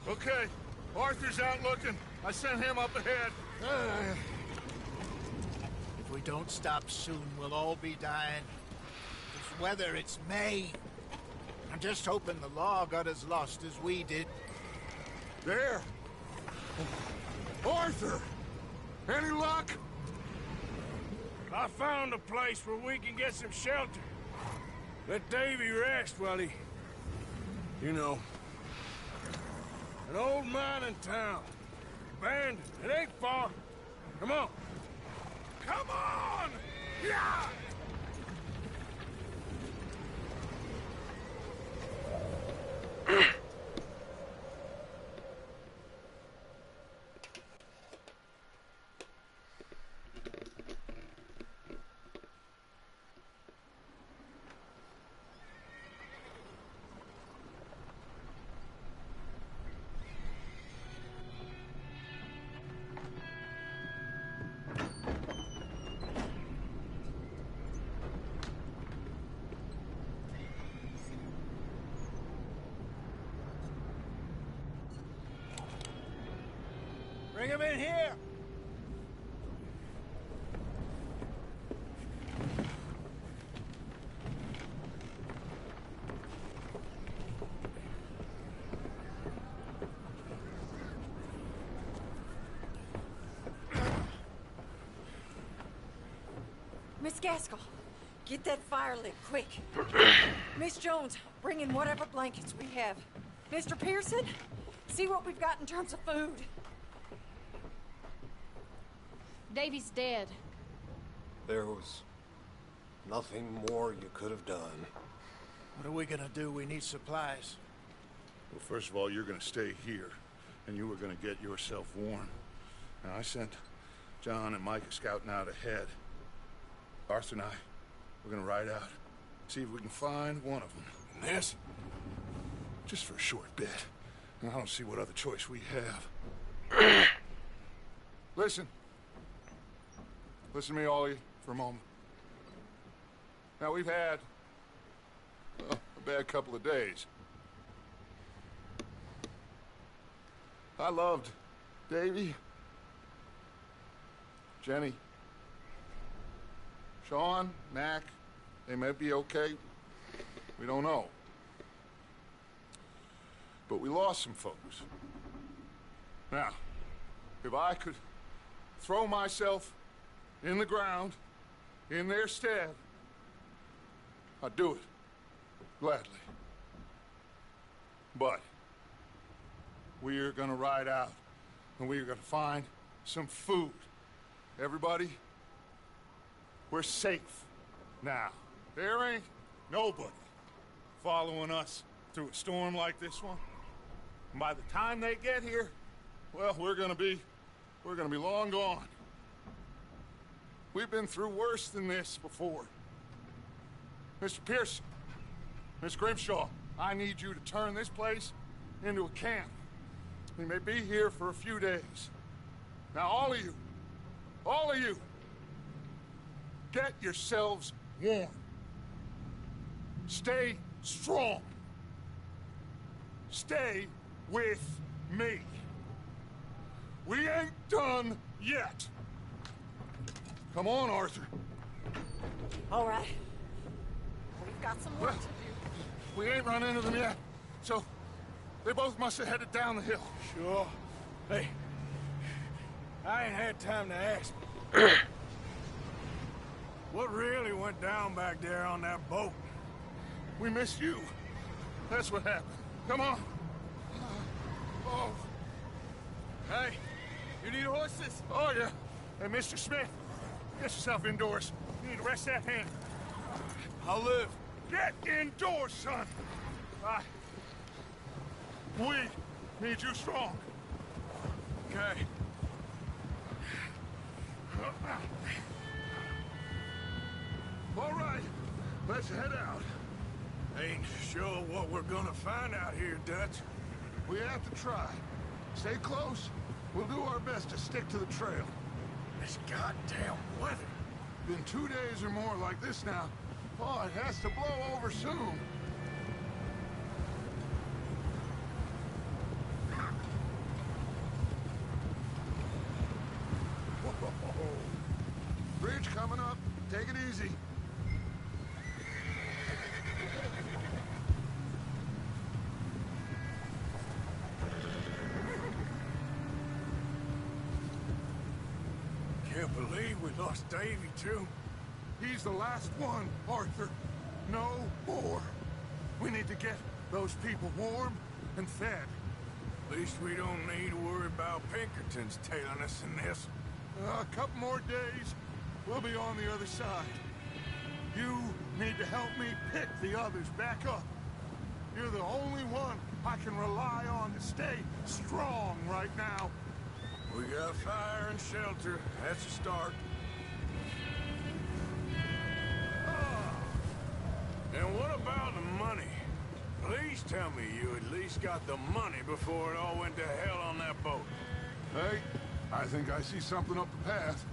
Okay, Arthur's out looking. I sent him up ahead. If we don't stop soon, we'll all be dying. This weather, it's May. I'm just hoping the law got as lost as we did. There! Arthur! Any luck? I found a place where we can get some shelter. Let Davy rest while he... You know. An old mining town. Abandoned. It ain't far. Come on. Come on! Yeah! Bring him in here! Miss Gaskell, get that fire lit, quick. Miss Jones, bring in whatever blankets we have. Mr. Pearson, see what we've got in terms of food. Davy's dead. There was nothing more you could have done. What are we gonna do? We need supplies. Well, first of all, you're gonna stay here, and you were gonna get yourself warm. Now, I sent John and Micah scouting out ahead. Arthur and I, we're gonna ride out, see if we can find one of them. And this? Just for a short bit. And I don't see what other choice we have. Listen. Listen to me, all of you, for a moment. Now, we've had a bad couple of days. I loved Davy, Jenny, Sean, Mac. They may be okay. We don't know. But we lost some folks. Now, if I could throw myself in the ground, in their stead, I'd do it, gladly. But we're gonna ride out, and we're gonna find some food. Everybody, we're safe now. There ain't nobody following us through a storm like this one. And by the time they get here, well, we're gonna be long gone. We've been through worse than this before. Mr. Pearson, Miss Grimshaw, I need you to turn this place into a camp. We may be here for a few days. Now, all of you, get yourselves warm. Stay strong. Stay with me. We ain't done yet. Come on, Arthur. All right. We've got some work to do. We ain't run into them yet, so they both must have headed down the hill. Sure. Hey, I ain't had time to ask. What really went down back there on that boat? We missed you. That's what happened. Come on. Oh. Hey, you need horses? Oh, yeah. Hey, Mr. Smith, get yourself indoors. You need to rest that hand. I'll live. Get indoors, son. We need you strong. Okay. All right, let's head out. Ain't sure what we're gonna find out here, Dutch. We have to try. Stay close. We'll do our best to stick to the trail. This goddamn weather. Been 2 days or more like this now. Oh, it has to blow over soon. bridge coming up. Take it easy. Can't believe we lost Davy, too. He's the last one, Arthur. No more. We need to get those people warm and fed. At least we don't need to worry about Pinkertons tailing us in this. A couple more days, we'll be on the other side. You need to help me pick the others back up. You're the only one I can rely on to stay strong right now. We got fire and shelter. That's a start. And what about the money? Please tell me you at least got the money before it all went to hell on that boat. Hey, I think I see something up the path.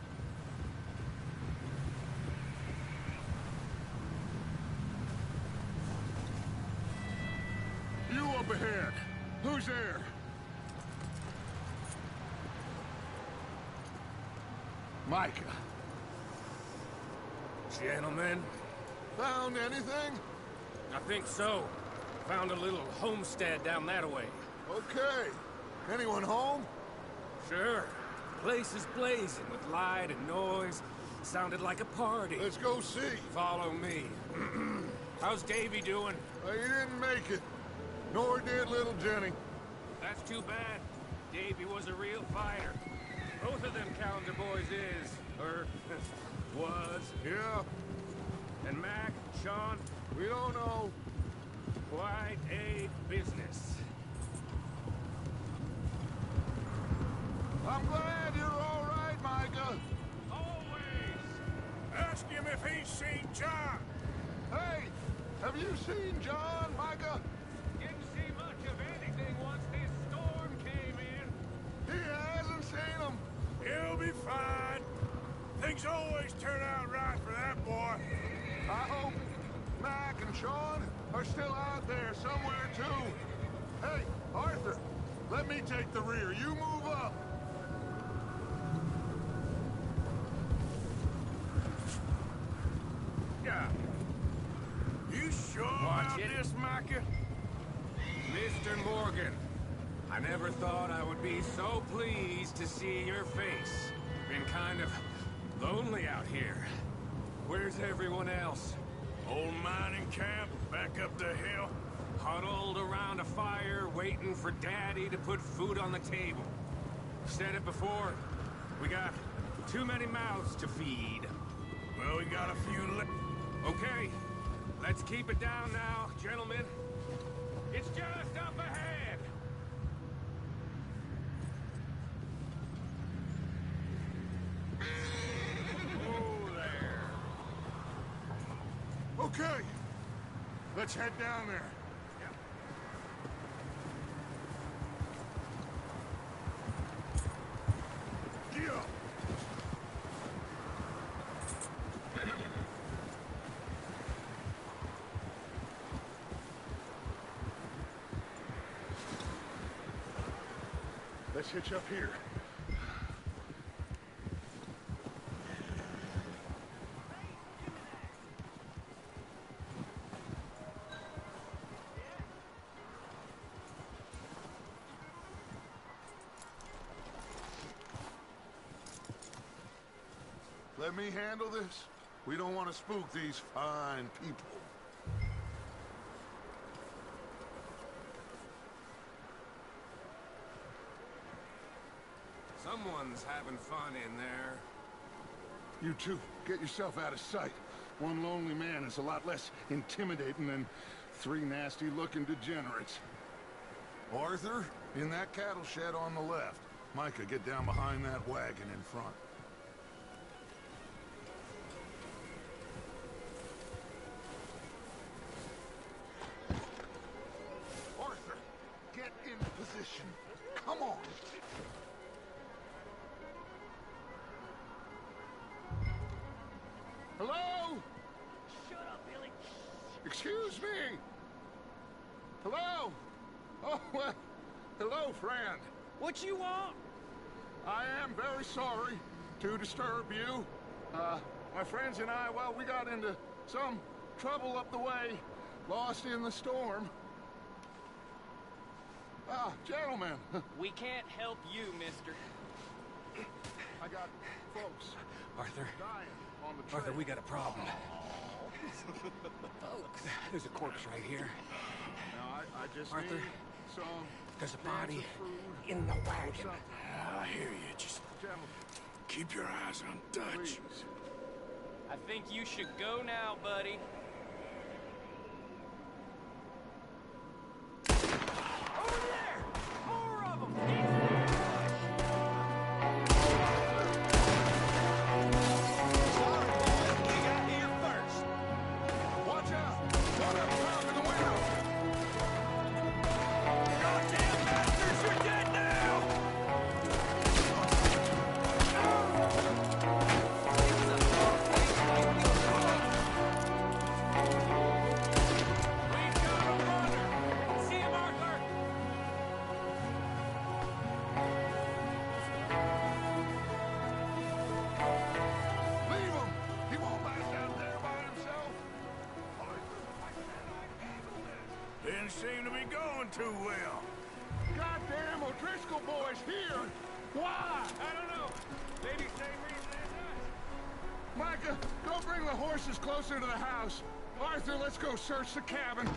You up ahead. Who's there? Micah. Gentlemen, Found anything? I think so. Found a little homestead down that way. Okay. Anyone home? Sure. Place is blazing with light and noise. Sounded like a party. Let's go see. Follow me. How's Davy doing? He didn't make it. Nor did little Jenny. That's too bad. Davy was a real fighter. Both of them Calendar boys is, or was. Yeah, And Mac, Sean, we don't know. quite a business. I'm glad you're all right, Micah. Always. Ask him if he's seen John. Hey, have you seen John, Micah? Didn't see much of anything once this storm came in. He hasn't seen him. He'll be fine. Things always turn out right for that boy. I hope Mac and Sean are still out there somewhere, too. Hey, Arthur, let me take the rear. You move up. Yeah. You sure Watch about it. this, Micah? Mr. Morgan, I never thought I would be so pleased to see your face. Been kind of lonely out here. Where's everyone else? Old mining camp, back up the hill. Huddled around a fire, waiting for Daddy to put food on the table. Said it before, we got too many mouths to feed. Well, we got a few Okay, let's keep it down now, gentlemen. It's just up ahead. Oh, there. Okay, let's head down there. Yeah. Let's hitch up here. Let me handle this. We don't want to spook these fine people. Someone's having fun in there. You two, get yourself out of sight. One lonely man is a lot less intimidating than three nasty-looking degenerates. Arthur, in that cattle shed on the left. Micah, get down behind that wagon in front. Arthur, get in position. Come on. Hello? Shut up, Billy. Excuse me. Hello? Oh, well, hello, friend. What you want? I am very sorry to disturb you. My friends and I, well, we got into some trouble up the way. Lost in the storm. Ah, gentlemen. We can't help you, mister. I got folks Arthur, dying on the trail. Arthur, we got a problem. Folks. There's a corpse right here. Now, I just Arthur, need some there's a cans body of food in the or wagon. something. I hear you. Just Gentlemen, keep your eyes on Dutch. please. I think you should go now, buddy. Over there! More of them! We got here first. Watch out! One of them out in the window! Goddamn bastards, you're dead now! We've got a runner! See him, Arthur! Leave him! He won't last out there by himself! Didn't seem to be going too well. Goddamn O'Driscoll boys here! Why? I don't know. Maybe same reason as us. Micah, go bring the horses closer to the house. Arthur, let's go search the cabin.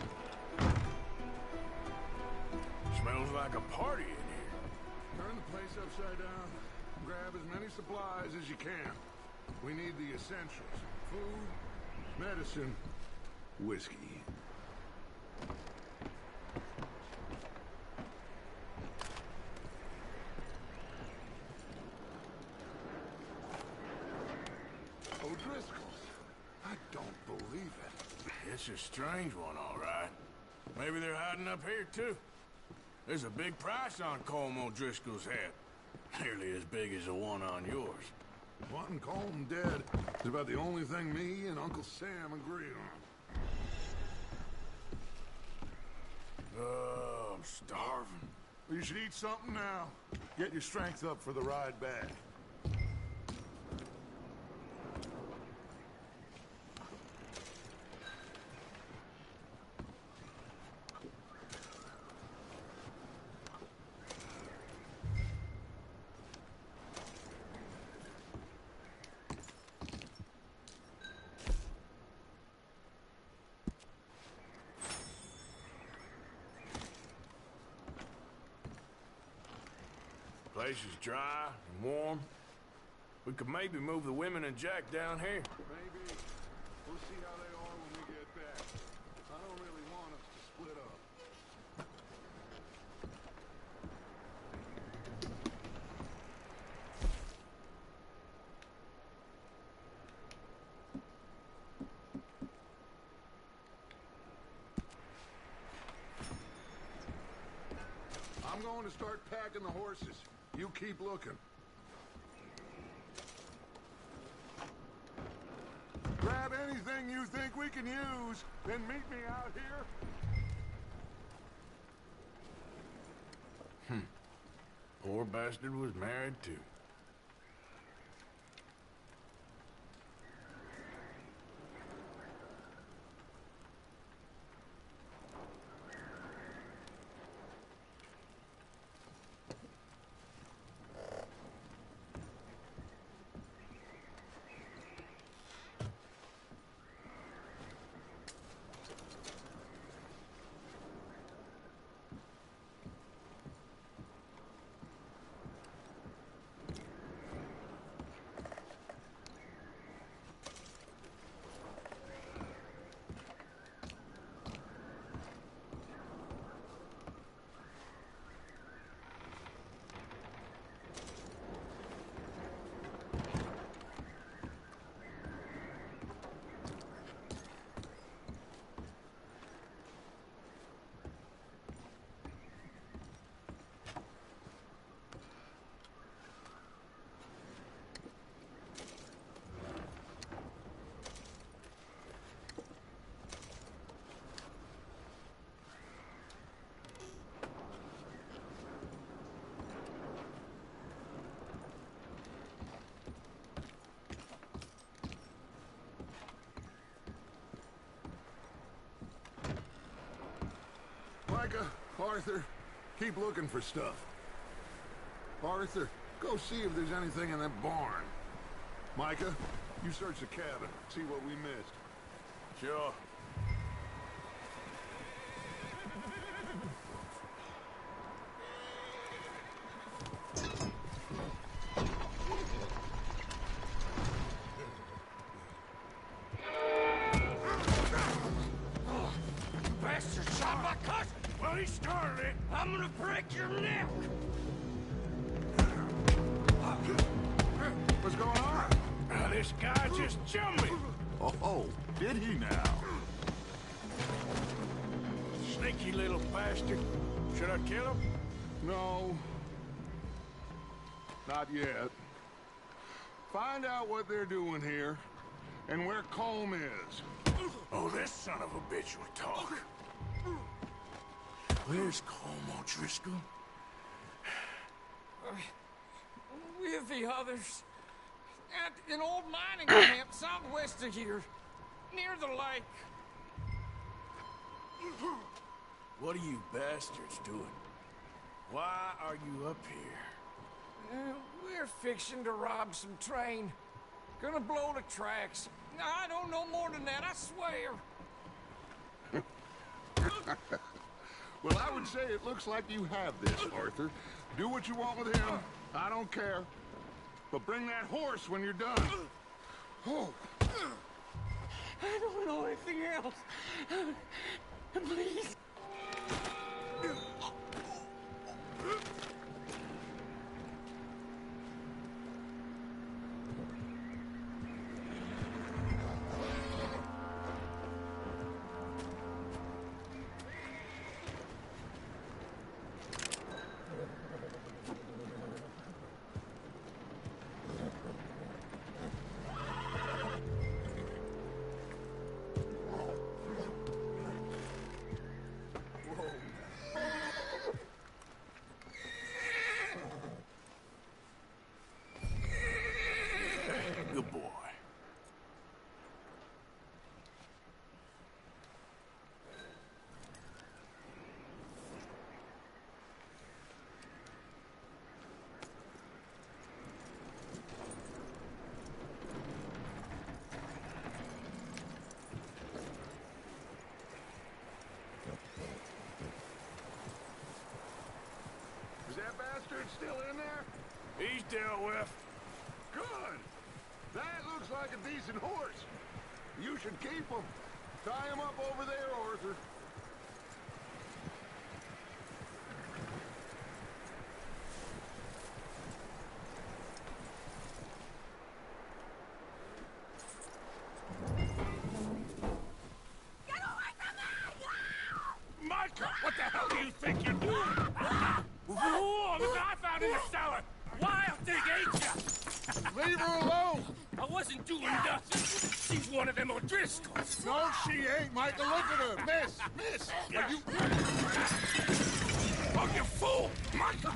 Smells like a party in here. Turn the place upside down. Grab as many supplies as you can. We need the essentials. Food, medicine, whiskey. O'Driscoll's. I don't believe it. It's a strange one, all right. Maybe they're hiding up here, too. There's a big price on Colm O'Driscoll's head. Nearly as big as the one on yours. Wanting Colm dead is about the only thing me and Uncle Sam agree on. I'm starving. You should eat something now. Get your strength up for the ride back. Place is dry and warm. We could maybe move the women and Jack down here. Maybe. We'll see how they are when we get back. I don't really want us to split up. I'm going to start packing the horses. You keep looking. Grab anything you think we can use, then meet me out here. Poor bastard was married, too. Micah, Arthur, keep looking for stuff. Arthur, go see if there's anything in that barn. Micah, you search the cabin, see what we missed. Sure. Bastard shot my cousin! Well, he started it. I'm gonna break your neck! What's going on? This guy just jumped me. Oh, did he now? Sneaky little bastard. Should I kill him? No. Not yet. Find out what they're doing here, and where Colm is. Oh, this son of a bitch will talk. Where's Colm O'Driscoll? With the others. At an old mining camp southwest of here. Near the lake. What are you bastards doing? Why are you up here? We're fixing to rob some train. Gonna blow the tracks. I don't know more than that, I swear. Well, I would say it looks like you have this, Arthur. Do what you want with him. I don't care. But bring that horse when you're done. Oh. I don't know anything else. Please. Good boy. Is that bastard still in there? He's dealt with. Good. That looks like a decent horse. You should keep him. Tie him up over there, Arthur. Micah, what the hell do you think you're doing? Whoa, look what I found in the cellar. Wild thing, ain't ya? Leave her alone. I wasn't doing nothing. She's one of them O'Driscolls. No, she ain't, Micah. Look at her. Miss. Are you... Oh, you fool! Micah!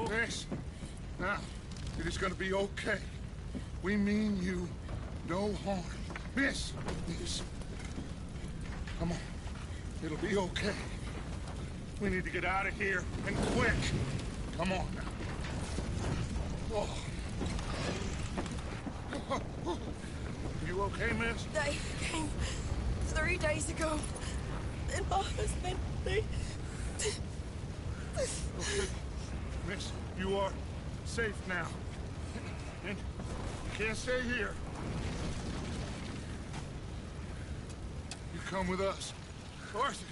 Miss. Now, it is gonna be okay. We mean you no harm. Miss. Come on. It'll be okay. We need to get out of here, and quick. Come on now. Oh. You okay, miss? They came 3 days ago. And my husband, they... Okay. Miss, you are safe now. And you can't stay here. You come with us. Arthur.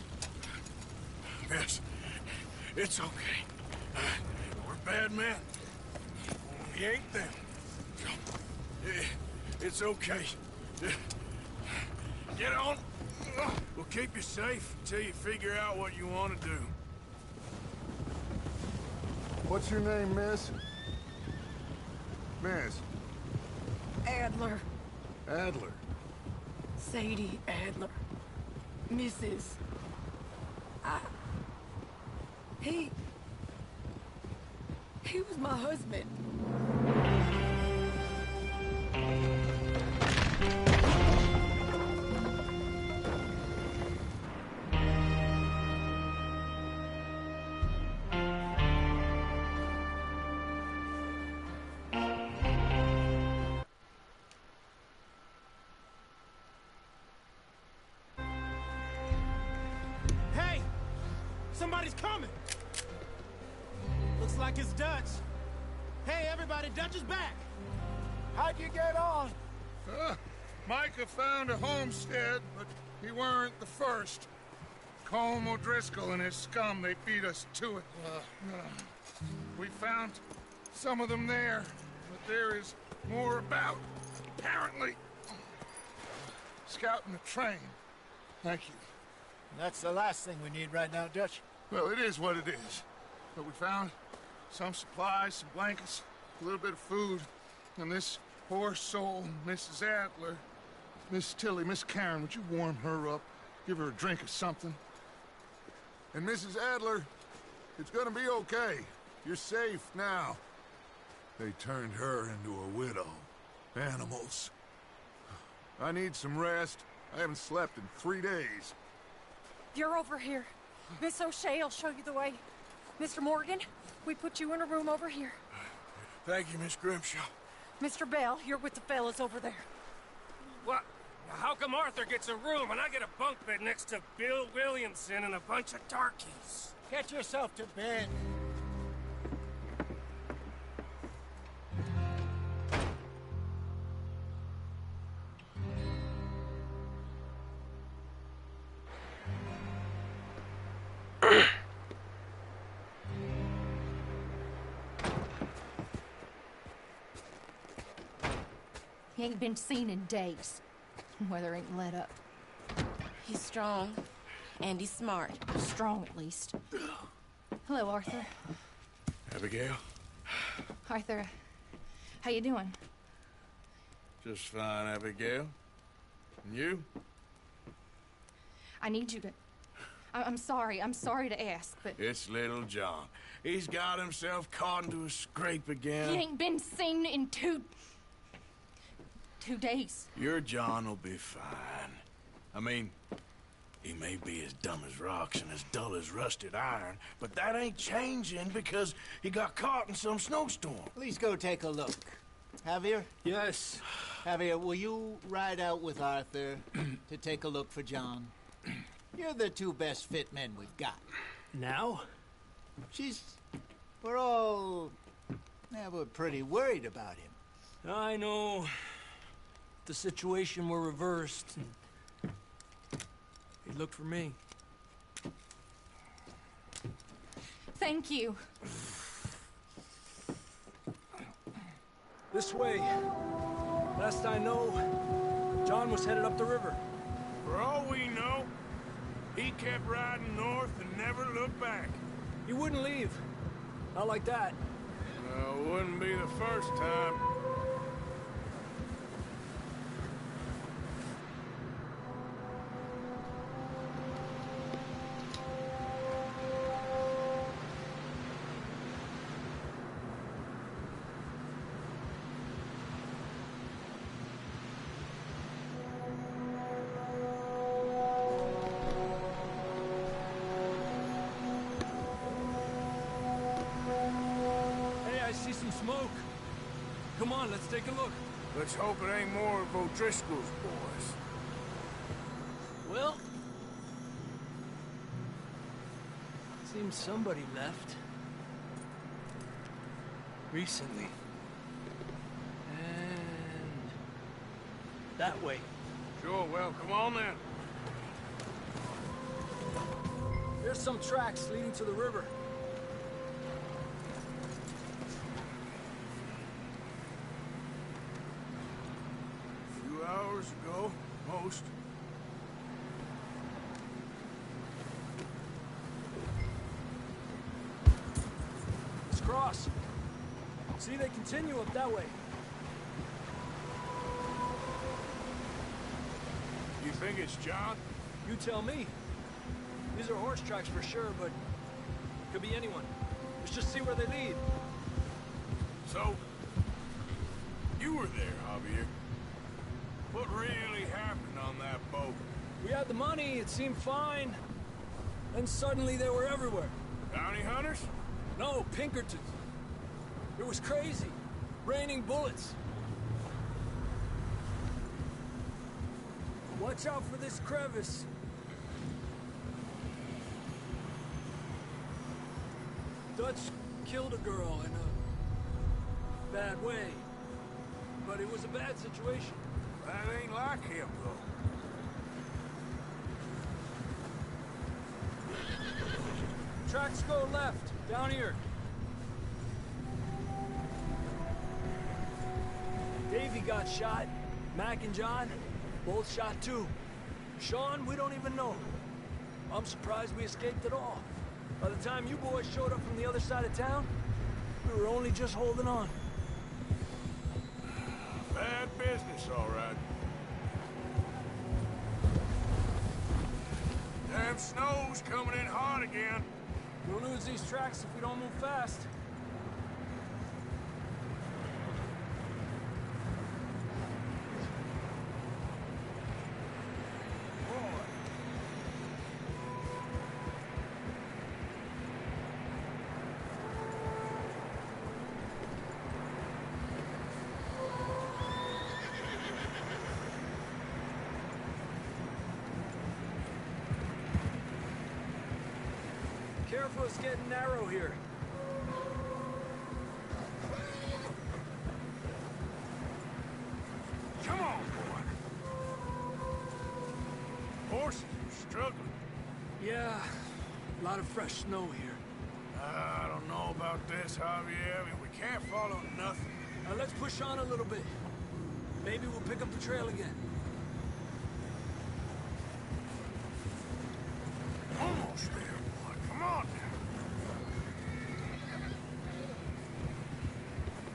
Miss, it's okay. We're bad men. We ain't them. It's okay. Get on. We'll keep you safe until you figure out what you want to do. What's your name, miss? Miss. Adler. Adler. Sadie Adler. Mrs. He was my husband. Somebody's coming! Looks like it's Dutch. Hey, everybody, Dutch is back! How'd you get on? Micah found a homestead, but he weren't the first. Colm O'Driscoll and his scum, they beat us to it. We found some of them there, but there is more about, apparently. Scouting the train. Thank you. That's the last thing we need right now, Dutch. Well, it is what it is. But we found some supplies, some blankets, a little bit of food, and this poor soul, Mrs. Adler, Miss Tilly, Miss Karen, would you warm her up? Give her a drink or something? And Mrs. Adler, it's gonna be okay. You're safe now. They turned her into a widow. Animals. I need some rest. I haven't slept in 3 days. You're over here. Miss O'Shea will show you the way. Mr. Morgan, we put you in a room over here. Thank you, Miss Grimshaw. Mr. Bell, you're with the fellas over there. What? How come Arthur gets a room and I get a bunk bed next to Bill Williamson and a bunch of darkies? Get yourself to bed. He ain't been seen in days. Weather ain't let up. He's strong, and he's smart. Strong, at least. Hello, Arthur. Abigail? Arthur, how you doing? Just fine, Abigail. And you? I need you to... I'm sorry to ask, but... It's little John. He's got himself caught into a scrape again. He ain't been seen in 2 days. Your John will be fine. I mean, he may be as dumb as rocks and as dull as rusted iron, but that ain't changing because he got caught in some snowstorm. Please go take a look. Javier? Yes. Javier, will you ride out with Arthur to take a look for John? You're the 2 best fit men we've got. Now? We're all... Yeah, we're pretty worried about him. I know. The situation were reversed. He looked for me. Thank you. This way. Last I know, John was headed up the river. For all we know, he kept riding north and never looked back. He wouldn't leave. Not like that. Well, it wouldn't be the first time. Smoke. Come on, let's take a look. Let's hope it ain't more of O'Driscoll's boys. Well... seems somebody left. Recently. And... that way. Sure, well, come on then. There's some tracks leading to the river. Hours ago, most. Let's cross. See, they continue up that way. You think it's John? You tell me. These are horse tracks for sure, but could be anyone. Let's just see where they lead. So, you were there, Javier. What really happened on that boat? We had the money, it seemed fine. Then suddenly they were everywhere. Bounty hunters? No, Pinkertons. It was crazy. Raining bullets. Watch out for this crevice. Dutch killed a girl in a bad way. But it was a bad situation. That ain't like him, though. Tracks go left, down here. Davey got shot. Mac and John, both shot too. Sean, we don't even know. I'm surprised we escaped at all. By the time you boys showed up from the other side of town, we were only just holding on. Bad business, all right. Damn snow's coming in hard again. We'll lose these tracks if we don't move fast. Careful, it's getting narrow here. Come on, boy. Horses are struggling. Yeah, a lot of fresh snow here. I don't know about this, Javier. I mean, we can't follow nothing. Let's push on a little bit. Maybe we'll pick up the trail again. Almost there, boy. Come on now.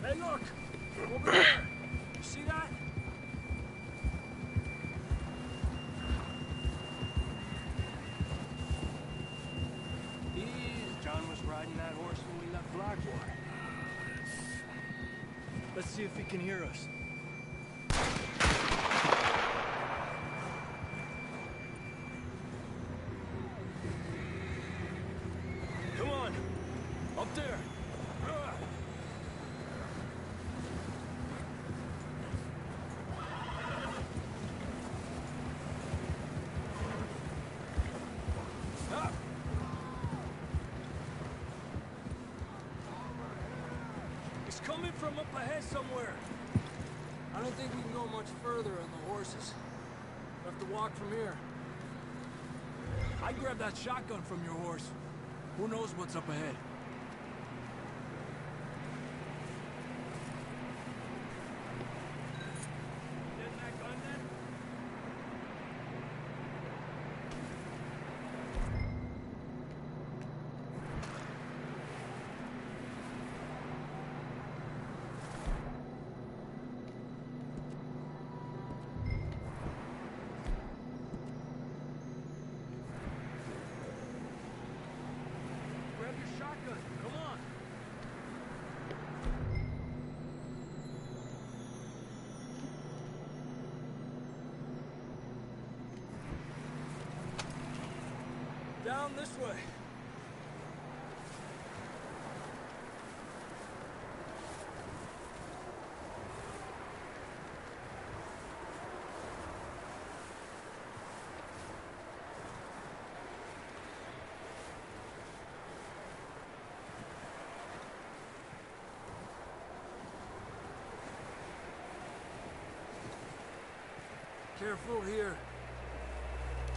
Hey, look! Over there! You see that? John was riding that horse when we left Blackwater. Let's see if he can hear us. Come on! Up there! He's coming from up ahead somewhere. I don't think we can go much further on the horses. We'll have to walk from here. I grabbed that shotgun from your horse. Who knows what's up ahead? Getting that gun then? Grab your shotgun. Come on. Down this way. Careful here.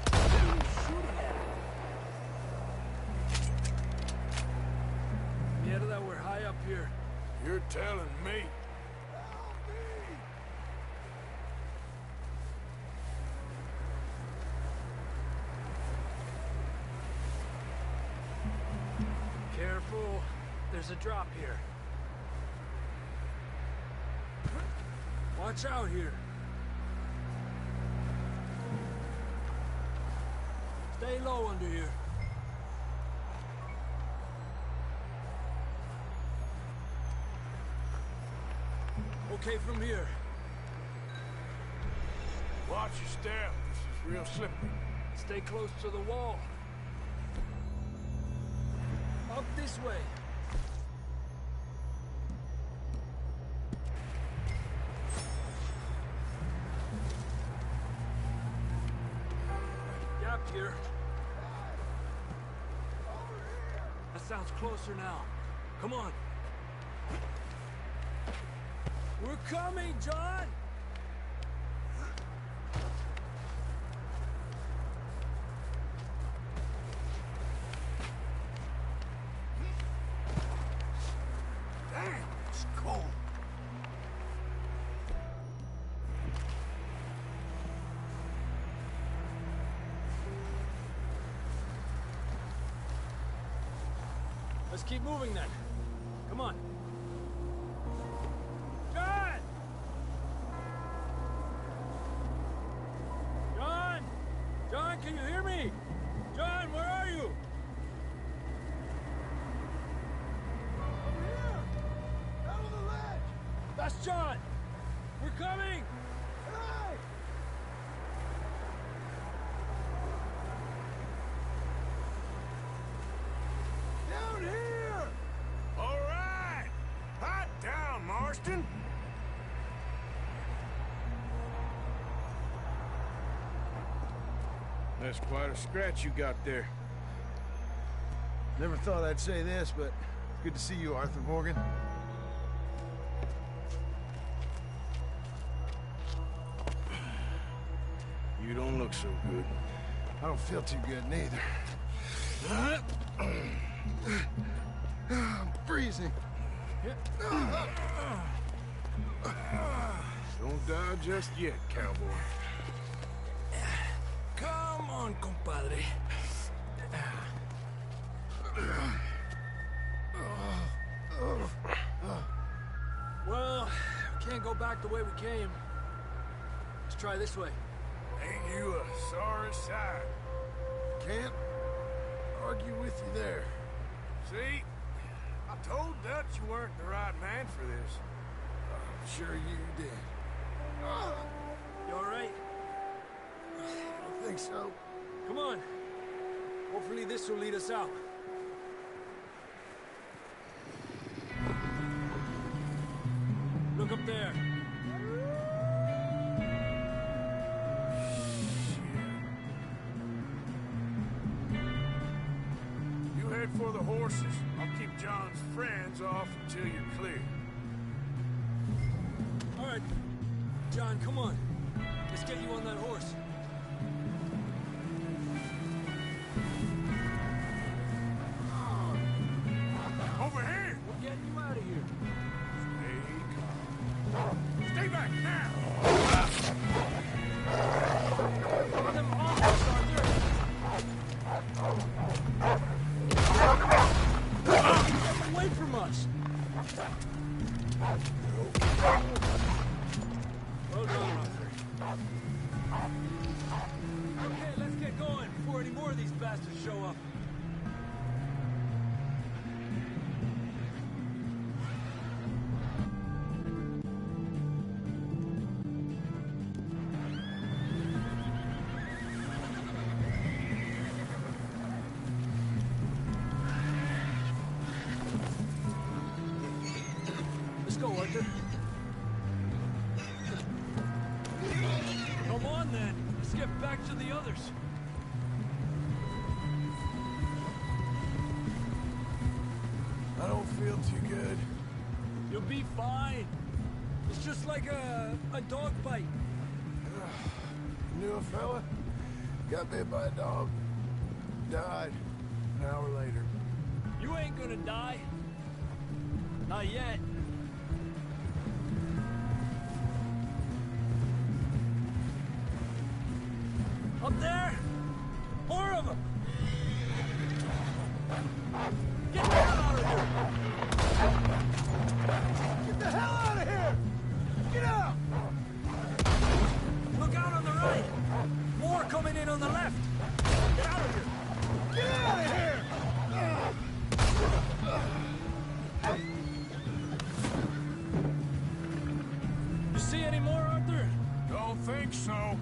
What are you shooting at? Yeah, that we're high up here. You're telling me. Careful. There's a drop here. Watch out here. Stay low under here. Okay from here. Watch your step. This is real slippery. Stay close to the wall. Up this way. Gap here. That's sounds closer now. Come on. We're coming, John! Damn, it's cold. Let's keep moving then. Come on. John! John! John, can you hear me? John, where are you? Over here! Out of the ledge! That's John! We're coming! Hey! Down here! All right! Hot down, Marston! That's quite a scratch you got there. Never thought I'd say this, but it's good to see you, Arthur Morgan. You don't look so good. I don't feel too good, neither. I'm freezing. Don't die just yet, cowboy. Come on, compadre. Well, we can't go back the way we came. Let's try this way. Ain't you a sorry sight? Can't argue with you there. See? I told Dutch you weren't the right man for this. I'm sure you did. You all right? I don't think so. Come on. Hopefully this will lead us out. Look up there. You head for the horses. I'll keep John's friends off until you're clear. All right. John, come on. Let's get you on that horse. Over here! We're getting you out of here. Stay calm. Stay back now! Get them off us, Arthur. Get them away from us. Well done, Arthur. Okay, let's get going before any more of these bastards show up. Let's go, Arthur. Come on, then. Let's get back to the others. I don't feel too good. You'll be fine. It's just like a dog bite. Knew a fella? Got bit by a dog. Died an hour later. You ain't gonna die. Not yet. Up there? More of them! Get the hell out of here! Get the hell out of here! Get out! Look out on the right! More coming in on the left! Get out of here! Get out of here! You see any more, Arthur? Don't think so.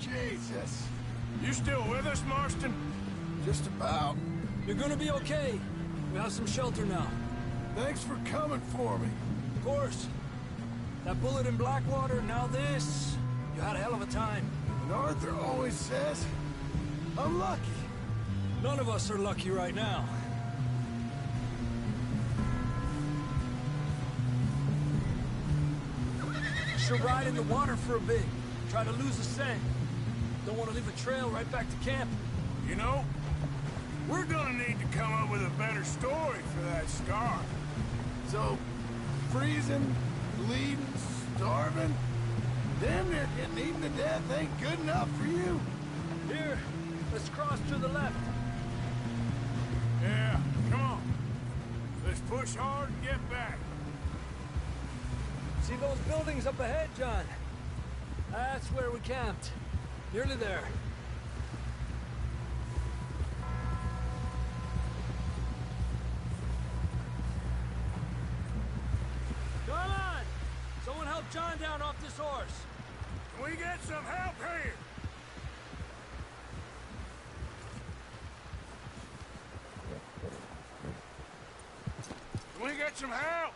Jesus. You still with us, Marston? Just about. You're gonna be okay. We have some shelter now. Thanks for coming for me. Of course. That bullet in Blackwater, now this. You had a hell of a time. And Arthur always says, I'm lucky. None of us are lucky right now. Should ride in the water for a bit. Try to lose the scent. Don't want to leave a trail right back to camp. You know, we're gonna need to come up with a better story for that scar. So, freezing, bleeding, starving, damn near getting eaten to death ain't good enough for you. Here, let's cross to the left. Yeah, come on. Let's push hard and get back. See those buildings up ahead, John? That's where we camped. Nearly there. Come on! Someone help John down off this horse. Can we get some help here? Can we get some help?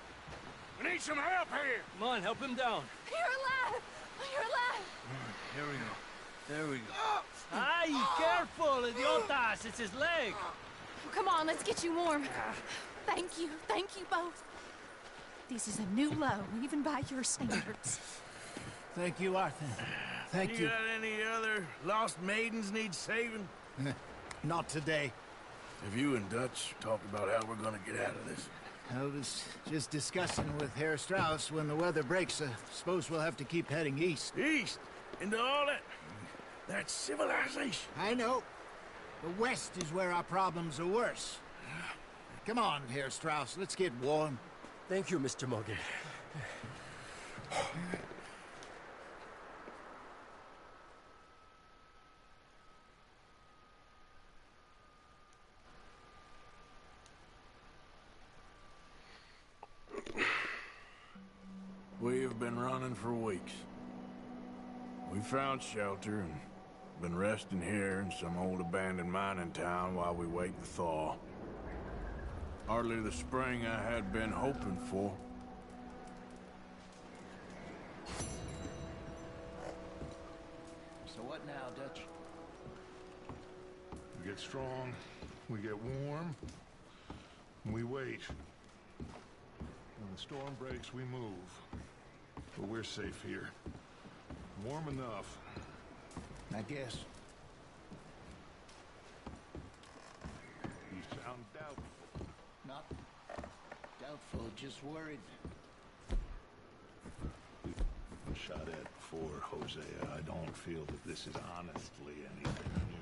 We need some help here. Come on, help him down. You're alive! You're alive! Here we go. There we go. Ay, careful, idiotas! It's his leg. Come on, let's get you warm. Thank you both. This is a new low, even by your standards. Thank you, Arthur. Thank you. You got any other lost maidens need saving? Not today. Have you and Dutch talked about how we're gonna get out of this? I was just discussing with Herr Strauss when the weather breaks. Suppose we'll have to keep heading east. East? Into all that civilization? I know. The west is where our problems are worse. Come on, Herr Strauss, let's get warm. Thank you, Mr. Morgan. We have been running for weeks. We found shelter and been resting here in some old abandoned mining town while we wait the thaw. Hardly the spring I had been hoping for. So what now, Dutch? We get strong, we get warm, and we wait. When the storm breaks, we move. But we're safe here. Warm enough. I guess. You sound doubtful. Not doubtful, just worried. Shot at before, Hosea. I don't feel that this is honestly anything new.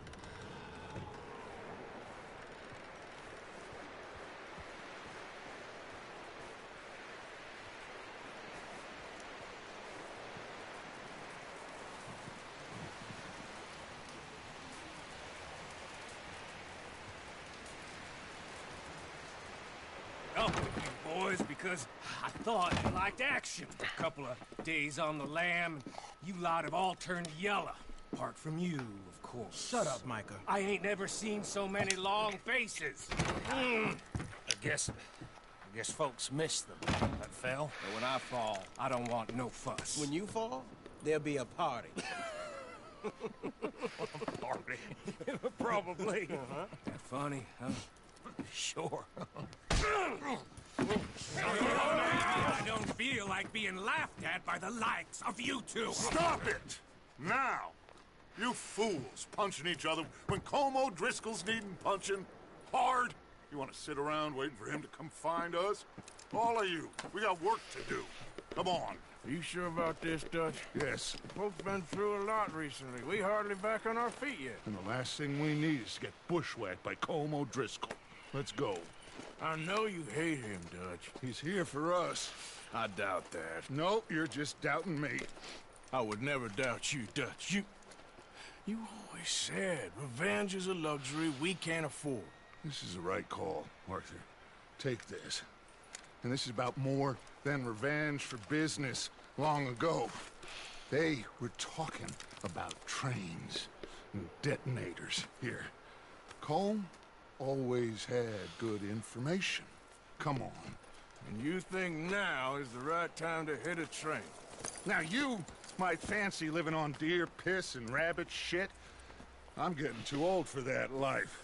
Up with you boys because I thought you liked action. A couple of days on the lam, you lot have all turned yellow. Apart from you, of course. Shut up, Micah. I ain't never seen so many long faces. I guess folks miss them. That fell. But when I fall, I don't want no fuss. When you fall, there'll be a party. Party? Probably. That funny, huh? Sure. I don't feel like being laughed at by the likes of you two. Stop it! Now! You fools punching each other when Como Driscoll's needing punching hard. You want to sit around waiting for him to come find us? All of you, we got work to do. Come on. Are you sure about this, Dutch? Yes. Folks been through a lot recently. We hardly back on our feet yet. And the last thing we need is to get bushwhacked by Como Driscoll. Let's go. I know you hate him, Dutch. He's here for us. I doubt that. No, you're just doubting me. I would never doubt you, Dutch. You always said revenge is a luxury we can't afford. This is the right call, Arthur. Take this. And this is about more than revenge for business long ago. They were talking about trains and detonators here. Colm always had good information. Come on. And you think now is the right time to hit a train? Now you might fancy living on deer piss and rabbit shit. I'm getting too old for that life.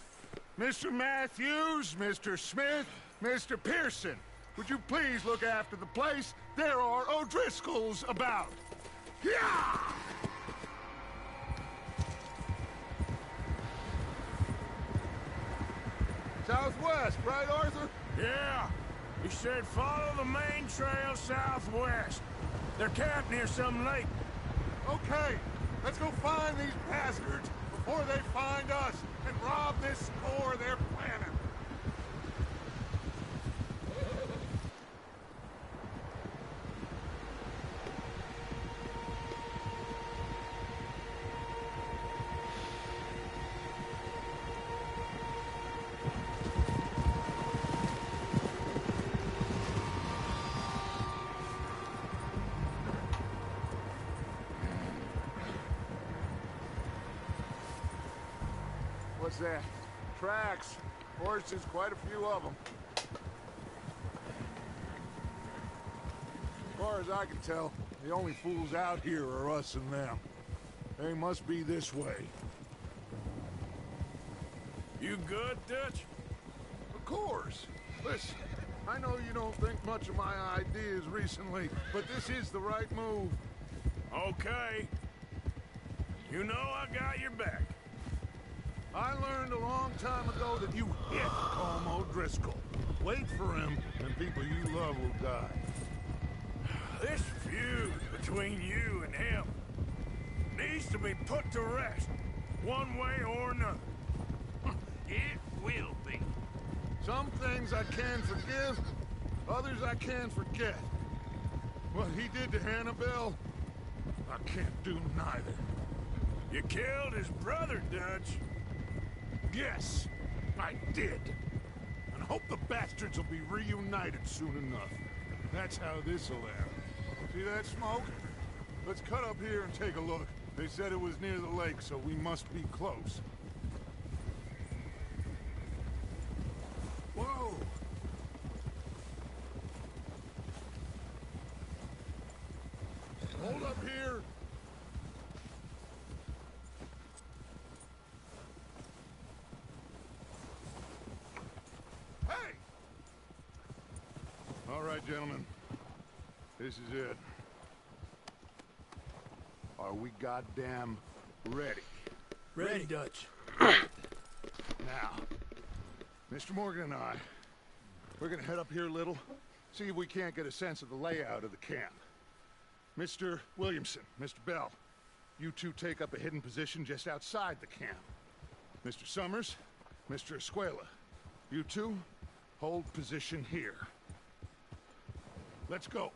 Mr. Matthews, Mr. Smith, Mr. Pearson, would you please look after the place? There are O'Driscolls about. Southwest, right, Arthur? Yeah. He said follow the main trail southwest. They're camped near some lake. Okay, let's go find these bastards before they find us and rob this store they're planning. What's that? Tracks. Horses, quite a few of them. As far as I can tell, the only fools out here are us and them. They must be this way. You good, Dutch? Of course. Listen, I know you don't think much of my ideas recently, but this is the right move. Okay. You know I got your back. I learned a long time ago that you hit Colm O'Driscoll. Wait for him, and people you love will die. This feud between you and him needs to be put to rest, one way or another. It will be. Some things I can forgive, others I can't forget. What he did to Annabelle, I can't do neither. You killed his brother, Dutch. Yes, I did. And hope the bastards will be reunited soon enough. That's how this'll end. See that smoke? Let's cut up here and take a look. They said it was near the lake, so we must be close. Whoa! Hold up here! Hey! All right, gentlemen. This is it. Are we goddamn ready? Ready, Dutch. Now, Mr. Morgan and I, we're gonna head up here a little, see if we can't get a sense of the layout of the camp. Mr. Williamson, Mr. Bell, you two take up a hidden position just outside the camp. Mr. Summers, Mr. Escuela, you two hold position here. Let's go.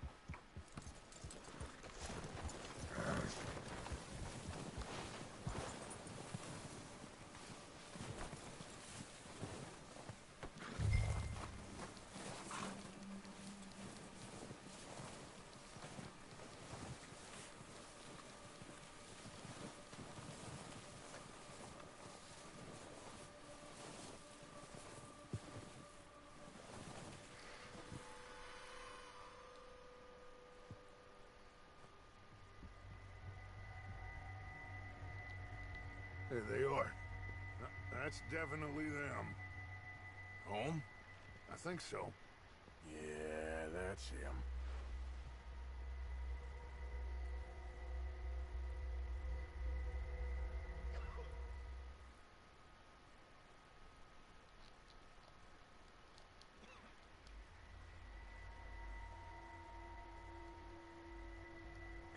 There they are. That's definitely them. Home? I think so. Yeah, that's him.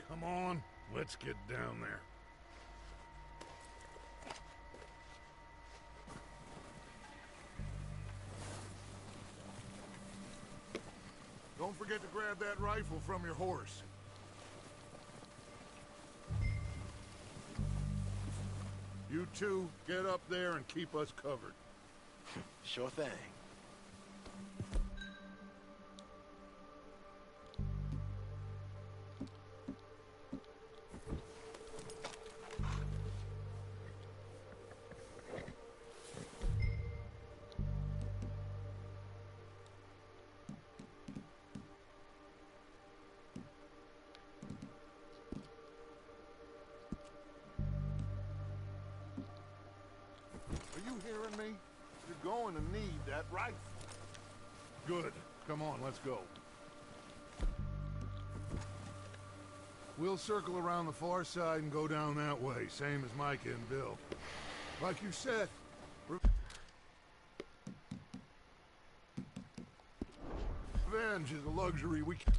Come on, let's get down there. Don't forget to grab that rifle from your horse. You two, get up there and keep us covered. Sure thing. Are you hearing me? You're going to need that rifle. Good. Come on, let's go. We'll circle around the far side and go down that way, same as Micah and Bill. Like you said, revenge is a luxury we can...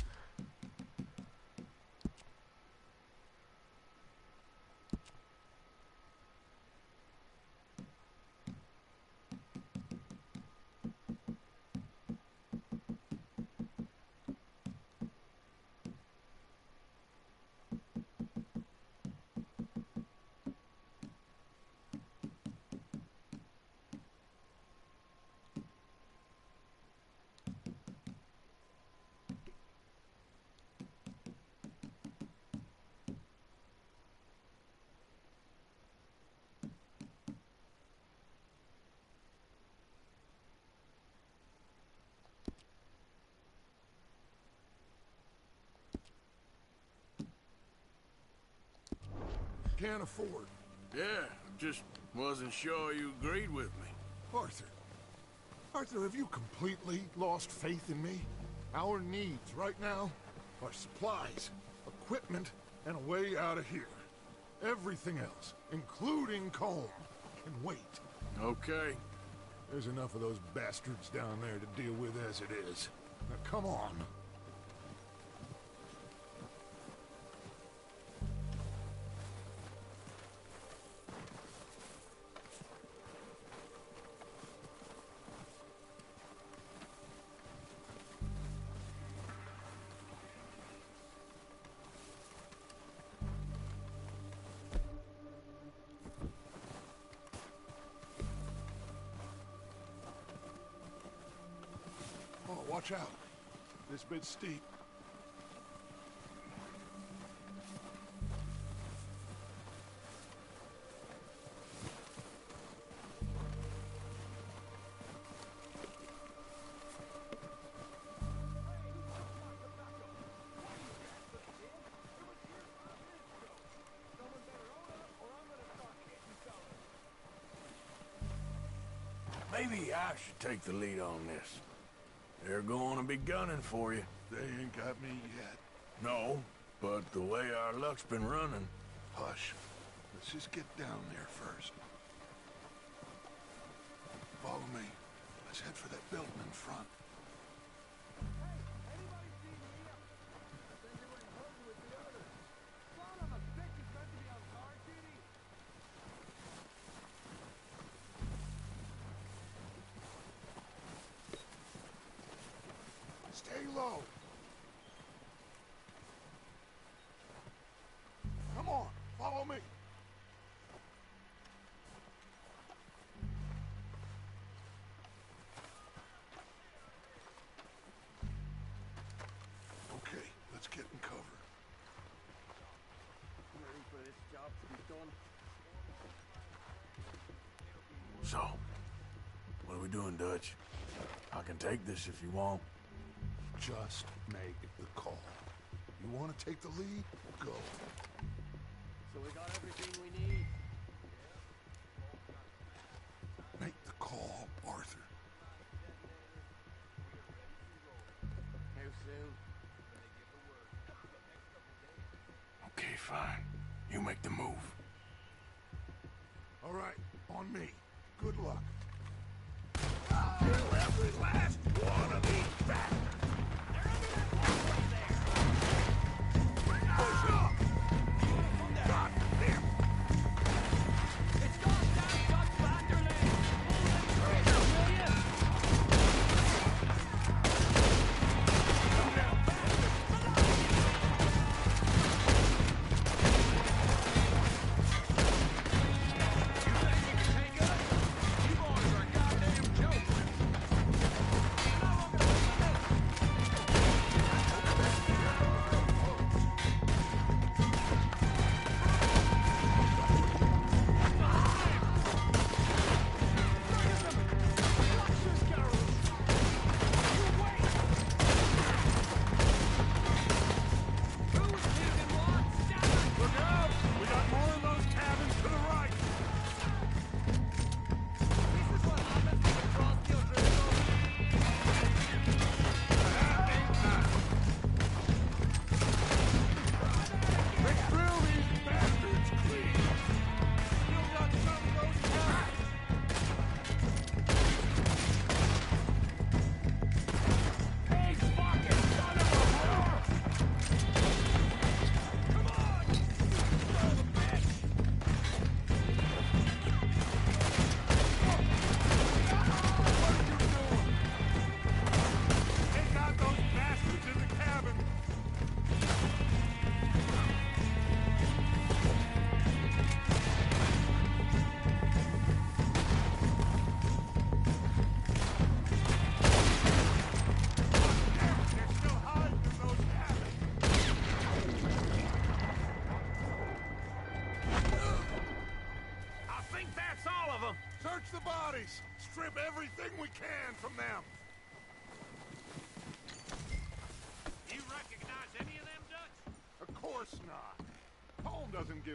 Can't afford. Yeah, just wasn't sure you agreed with me. Arthur. Arthur, have you completely lost faith in me? Our needs right now are supplies, equipment, and a way out of here. Everything else, including Colm, can wait. Okay. There's enough of those bastards down there to deal with as it is. Now come on. Watch out. This bit's steep. Maybe I should take the lead on this. They're going to be gunning for you. They ain't got me yet. No, but the way our luck's been running... Hush. Let's just get down there first. Follow me. Let's head for that building in front. Stay low. Come on, follow me. Okay, let's get in cover. Ready for this job to be done? So, what are we doing, Dutch? I can take this if you want. Just make the call. You want to take the lead? Go. So we got everything we need. Make the call, Arthur. How soon? Okay, fine. You make the move. All right, on me. Good luck. Kill every last one of these bastards! Push up! God damn! It's gone down, Dutch Vanderlei! Pull the trigger, will ya? You think you can take us? You boys are goddamn jokers!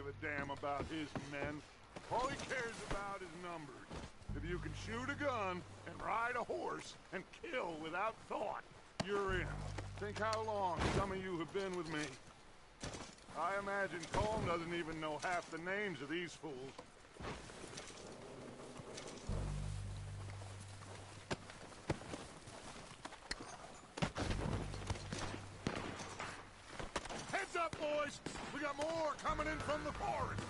give a damn about his men. All he cares about is numbers. If you can shoot a gun and ride a horse and kill without thought, you're in. Think how long some of you have been with me. I imagine Colm doesn't even know half the names of these fools. Heads up, boys! We got more coming in from the forest!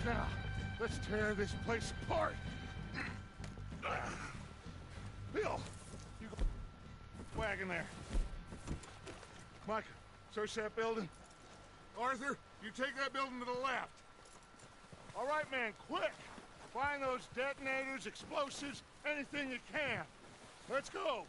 Now, let's tear this place apart. Bill, you go wagon there. Mike, search that building. Arthur, you take that building to the left. All right, man, quick. Find those detonators, explosives, anything you can. Let's go.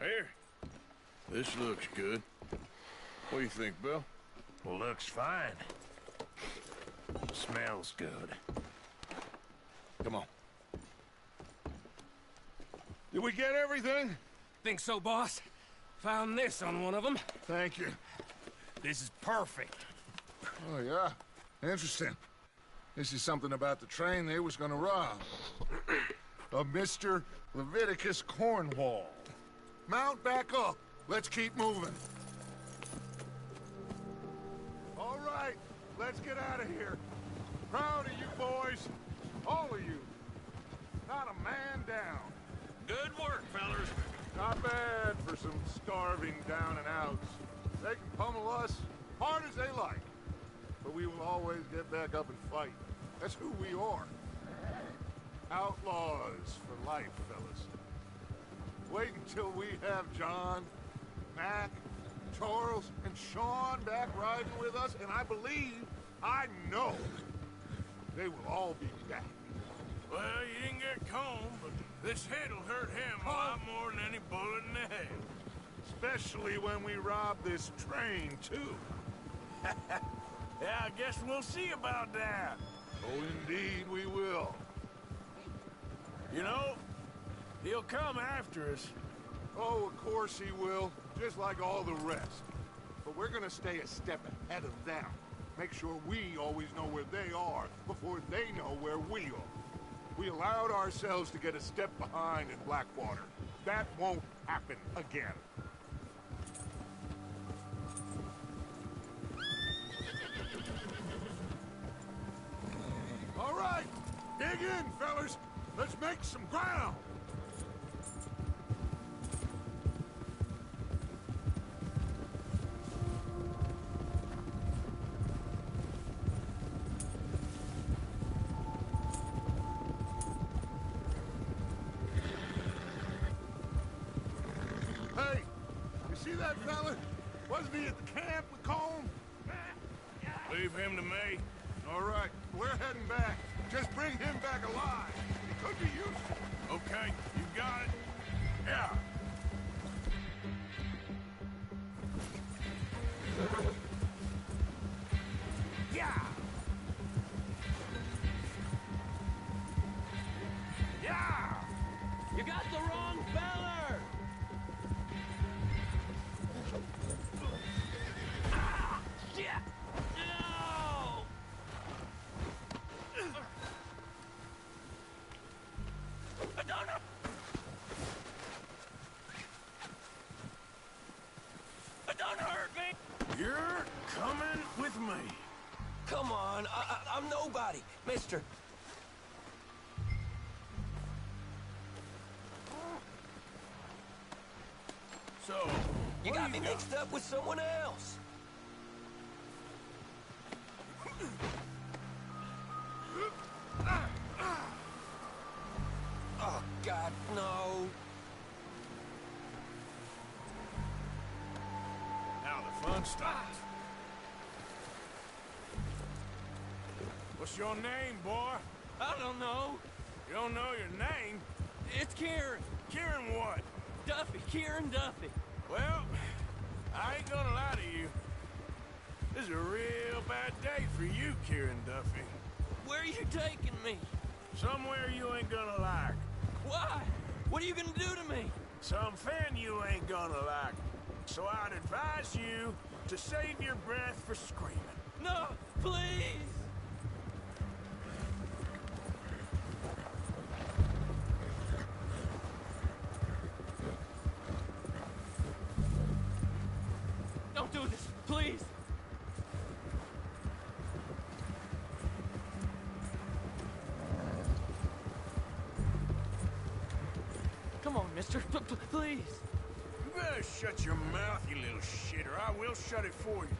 Here. This looks good. What do you think, Bill? Looks fine. Smells good. Come on. Did we get everything? Think so, boss. Found this on one of them. Thank you. This is perfect. Oh, yeah? Interesting. This is something about the train they was gonna rob. Of Mr. Leviticus Cornwall. Mount back up. Let's keep moving. All right, let's get out of here. Proud of you boys. All of you. Not a man down. Good work, fellers. Not bad for some starving down and outs. They can pummel us hard as they like. But we will always get back up and fight. That's who we are. Outlaws for life, fellas. Wait until we have John, Mac, Charles, and Sean back riding with us, and I know, they will all be back. Well, you didn't get Combe, but this hit'll hurt him a lot more than any bullet in the head. Especially when we rob this train, too. Yeah, I guess we'll see about that. Oh, indeed we will. You know, he'll come after us. Oh, of course he will, just like all the rest. But we're gonna stay a step ahead of them. Make sure we always know where they are before they know where we are. We allowed ourselves to get a step behind in Blackwater. That won't happen again. All right, dig in, fellas. Let's make some ground. Hey, you see that fella? Wasn't he at the camp with Combe? Leave him to me. All right, we're heading back. Just bring him back alive. He could be useful. Okay, you got it. Yeah. Yeah! Yeah! You got the wrong feller! Ah! Shit! No! Don't hurt me! You're coming with me. Come on, I'm nobody, mister. So, You got me mixed up with someone else. Oh, God, no. Now the fun starts. What's your name, boy? I don't know. You don't know your name? It's Kieran. Kieran what? Duffy. Kieran Duffy. Well, I ain't gonna lie to you. This is a real bad day for you, Kieran Duffy. Where are you taking me? Somewhere you ain't gonna like. Why? What are you gonna do to me? Something you ain't gonna like. So I'd advise you to save your breath for screaming. No, please. Don't do this, please. Come on, mister. Please. You better shut your mouth, you little shit, or I will shut it for you.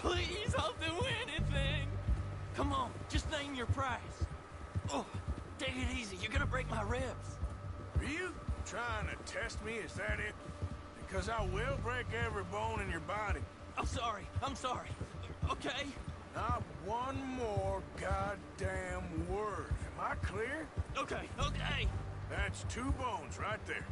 Please, I'll do anything. Come on, just name your price. Oh, take it easy. You're gonna break my ribs. Are you trying to test me? Is that it? Because I will break every bone in your body. I'm sorry. I'm sorry. Okay. Not one more goddamn word. Am I clear? Okay, okay. That's 2 bones right there.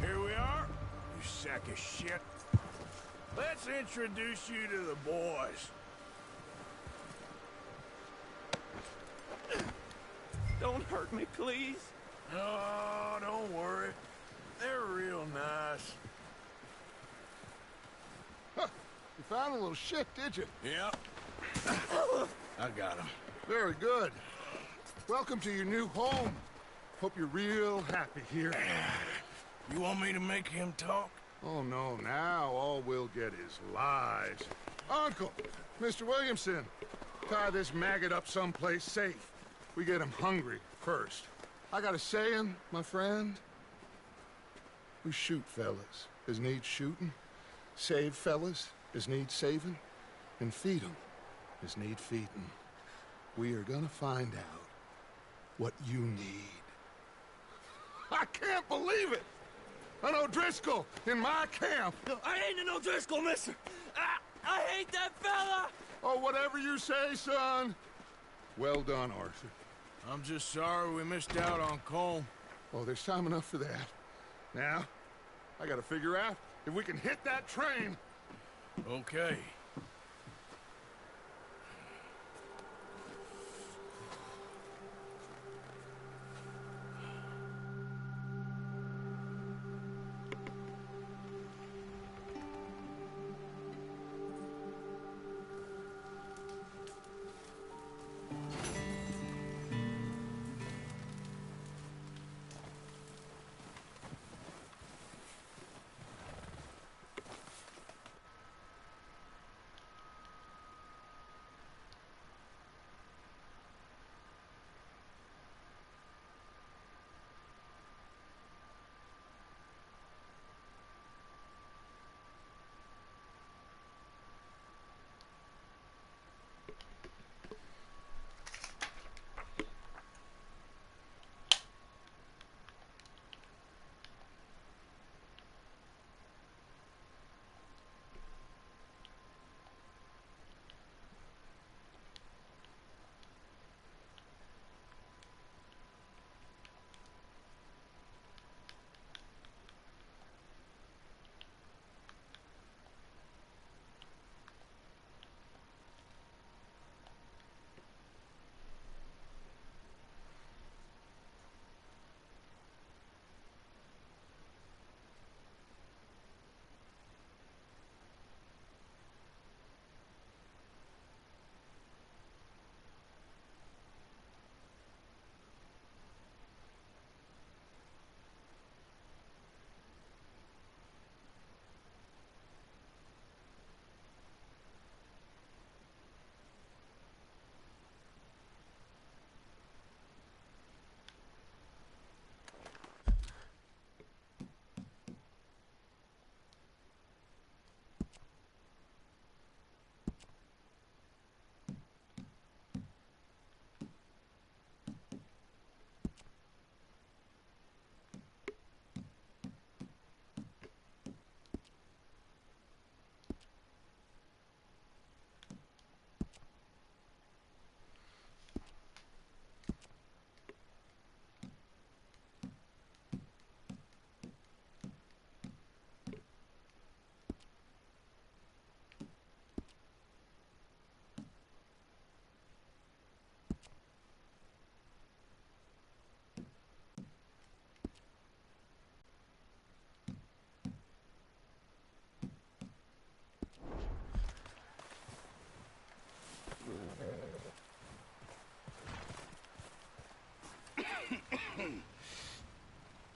Here we are, you sack of shit. Let's introduce you to the boys. Don't hurt me, please. Oh, don't worry. They're real nice. Huh. You found a little shit, did you? Yep. I got him. Very good. Welcome to your new home. Hope you're real happy here. You want me to make him talk? Oh, no. Now all we'll get is lies. Uncle, Mr. Williamson, tie this maggot up someplace safe. We get him hungry first. I got a saying, my friend. We shoot fellas as need shooting, save fellas as need saving, and feed 'em as need feeding. We are gonna find out what you need. I can't believe it! An O'Driscoll in my camp! No, I ain't an O'Driscoll, mister! I hate that fella! Oh, whatever you say, son. Well done, Arthur. I'm just sorry we missed out on Colm. Oh, there's time enough for that. Now, I gotta figure out if we can hit that train. Okay.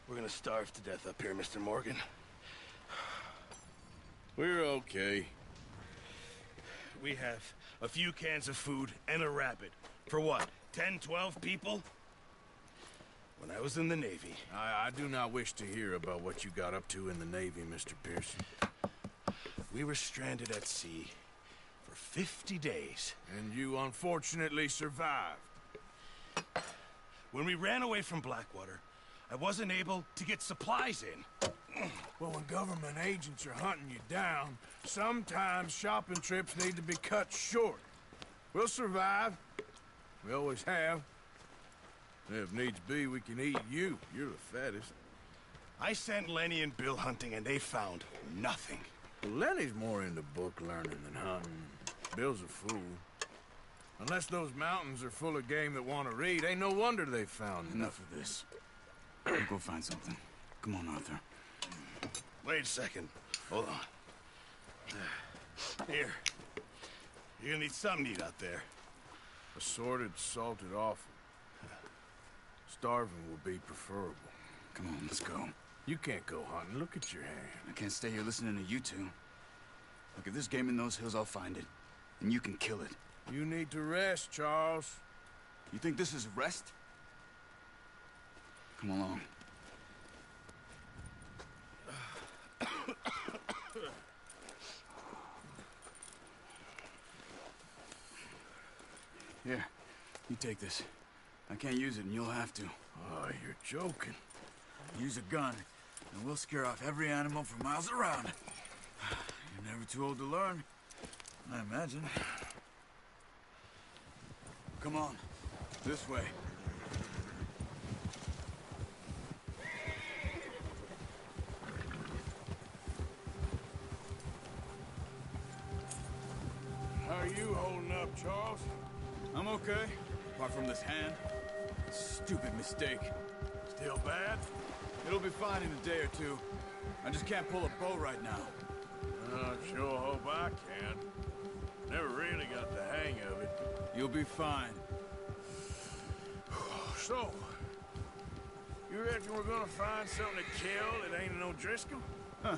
We're gonna starve to death up here, Mr. Morgan. We're okay. We have a few cans of food and a rabbit. For what, 10, 12 people? When I was in the Navy... I do not wish to hear about what you got up to in the Navy, Mr. Pearson. We were stranded at sea for 50 days. And you unfortunately survived. When we ran away from Blackwater, I wasn't able to get supplies in. Well, when government agents are hunting you down, sometimes shopping trips need to be cut short. We'll survive. We always have. If needs be, we can eat you. You're the fattest. I sent Lenny and Bill hunting, and they found nothing. Well, Lenny's more into book learning than hunting. Bill's a fool. Unless those mountains are full of game that want to read, ain't no wonder they found Enough of this. We'll go find something. Come on, Arthur. Wait a second. Hold on. Here. You're gonna need something to eat out there. Assorted, salted offal. Starving will be preferable. Come on, let's go. You can't go hunting. Look at your hand. I can't stay here listening to you two. Look, if there's game in those hills, I'll find it. And you can kill it. You need to rest, Charles. You think this is rest? Come along. Here, you take this. I can't use it, and you'll have to. Oh, you're joking. Use a gun, and we'll scare off every animal for miles around. You're never too old to learn, I imagine. Come on, this way. How are you holding up, Charles? I'm okay, apart from this hand. Stupid mistake. Still bad? It'll be fine in a day or two. I just can't pull a bow right now. I sure hope I can. Never really got the hang of it. You'll be fine. So, you reckon we're gonna find something to kill that ain't an O'Driscoll? Huh.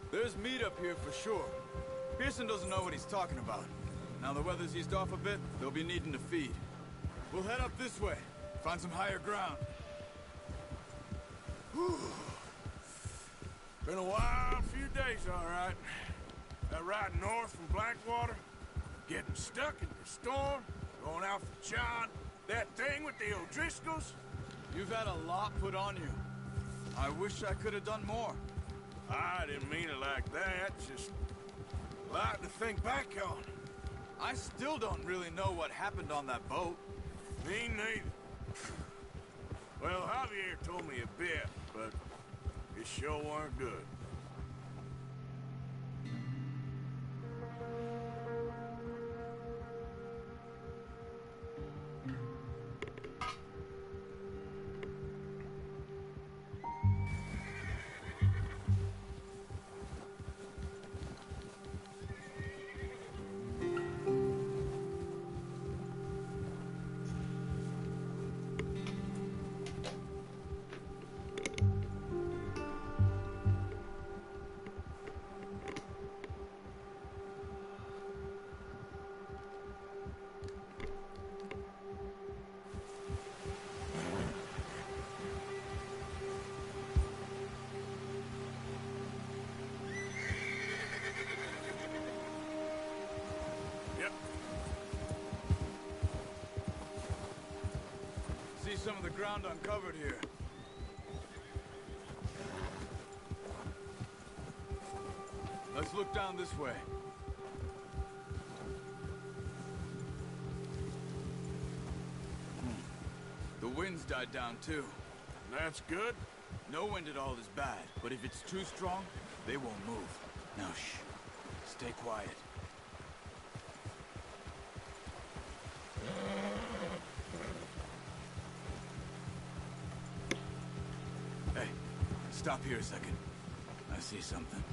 There's meat up here for sure. Pearson doesn't know what he's talking about. Now the weather's eased off a bit, they'll be needing to feed. We'll head up this way, find some higher ground. Whew. Been a wild few days, all right. That ride north from Blackwater, getting stuck in the storm, going out for John, that thing with the O'Driscolls. You've had a lot put on you. I wish I could have done more. I didn't mean it like that, just a lot to think back on. I still don't really know what happened on that boat. Me neither. Well, Javier told me a bit, but it sure weren't good. See some of the ground uncovered here. Let's look down this way. The wind's died down too. That's good. No wind at all is bad, but if it's too strong, they won't move. Now shh. Stay quiet. Hey, stop here a second. I see something.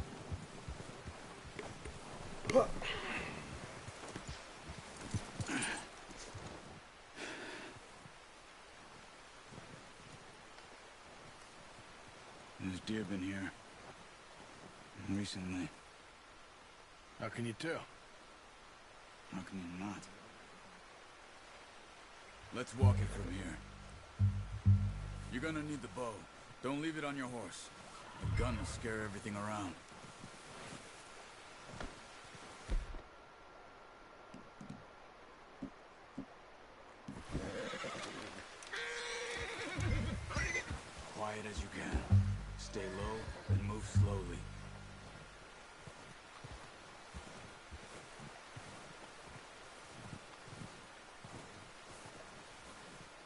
There's deer been here. Recently. How can you tell? How can you not? Let's walk it from here. You're gonna need the bow. Don't leave it on your horse. The gun will scare everything around. quiet as you can. Stay low and move slowly.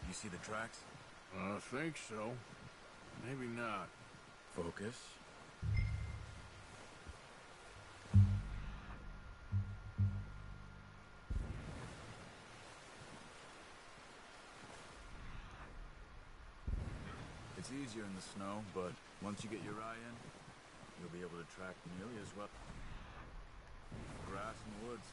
You see the tracks? I think so. Maybe not. Focus. It's easier in the snow, but once you get your eye in, you'll be able to track nearly as well. Grass and woods.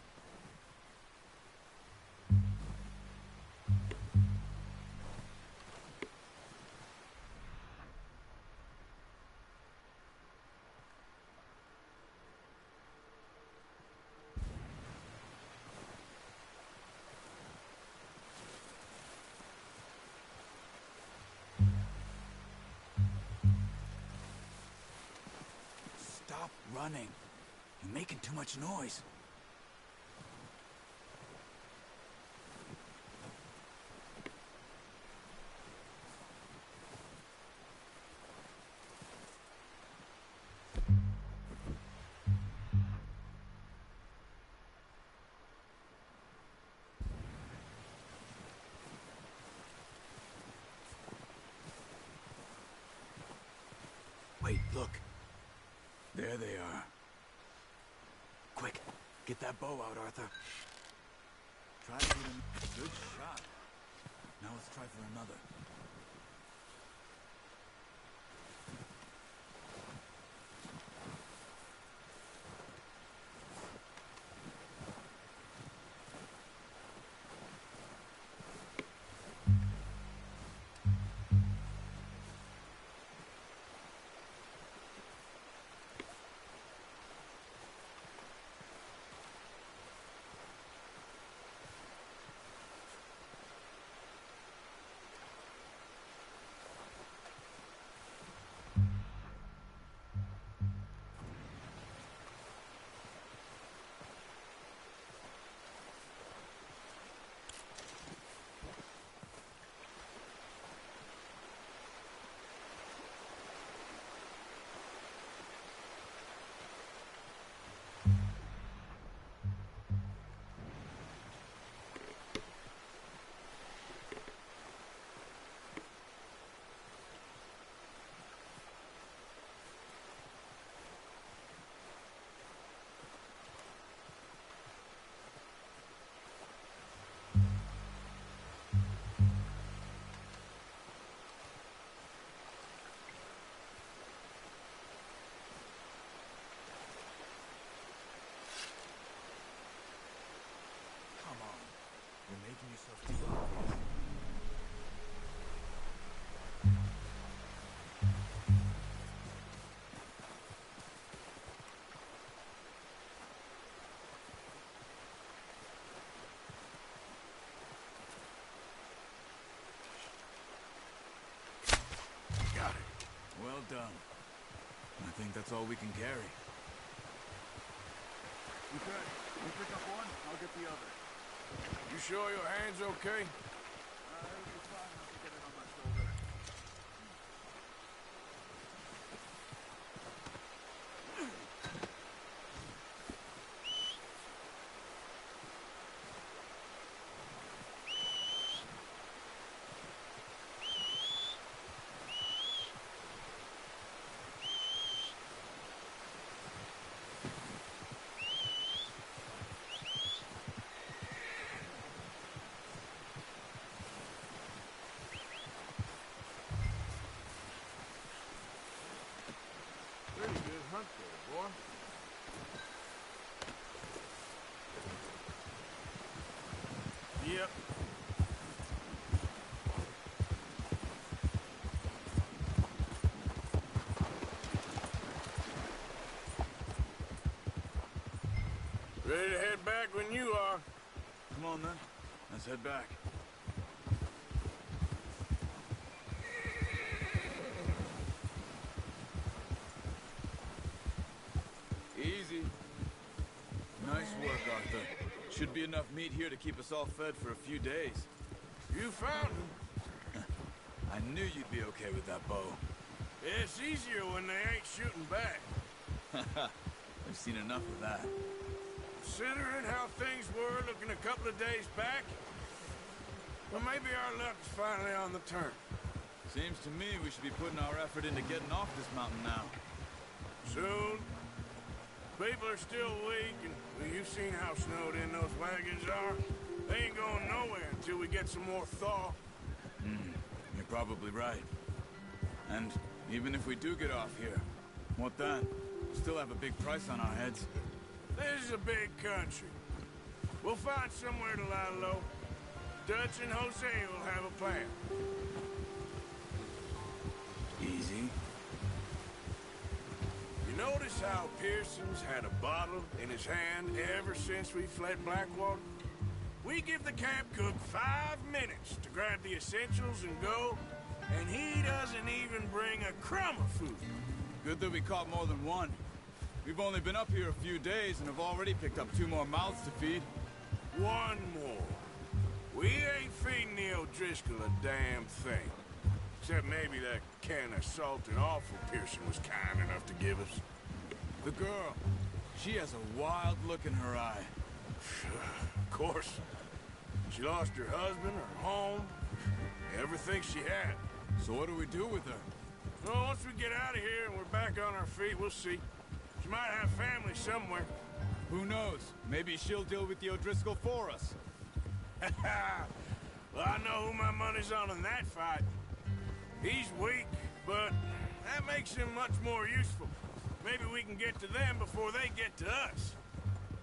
Stop running. You're making too much noise. Wait, look. There they are. Quick, get that bow out, Arthur. Try to hit him. Good shot. Now let's try for another. You're making yourself too obvious. Got it. Well done. I think that's all we can carry. Okay, you pick up one, I'll get the other. You sure your hand's okay? It'll be fine once I get it on my shoulder. Pretty good hunt there, boy. Yep. Ready to head back when you are. Come on, then. Let's head back. Easy. Nice work, Arthur. Should be enough meat here to keep us all fed for a few days. You found him. I knew you'd be okay with that bow. Yeah, it's easier when they ain't shooting back. I've seen enough of that. Considering how things were looking a couple of days back, well, maybe our luck's finally on the turn. Seems to me we should be putting our effort into getting off this mountain now. Soon. People are still weak, and well, you've seen how snowed in those wagons are. They ain't going nowhere until we get some more thaw. You're probably right. And even if we do get off here, what then? Still have a big price on our heads. This is a big country. We'll find somewhere to lie low. Dutch and Jose will have a plan. Easy. You notice how Pearson's had a bottle in his hand ever since we fled Blackwater? We give the camp cook 5 minutes to grab the essentials and go, and he doesn't even bring a crumb of food. Good that we caught more than one. We've only been up here a few days and have already picked up 2 more mouths to feed. 1 more. We ain't feeding the O'Driscoll a damn thing. Except maybe that can of salted offal Pearson was kind enough to give us. The girl. She has a wild look in her eye. Of course. She lost her husband, her home, everything she had. So what do we do with her? Well, once we get out of here and we're back on our feet, we'll see. She might have family somewhere. Who knows? Maybe she'll deal with the O'Driscoll for us. Well, I know who my money's on in that fight. He's weak, but that makes him much more useful. Maybe we can get to them before they get to us.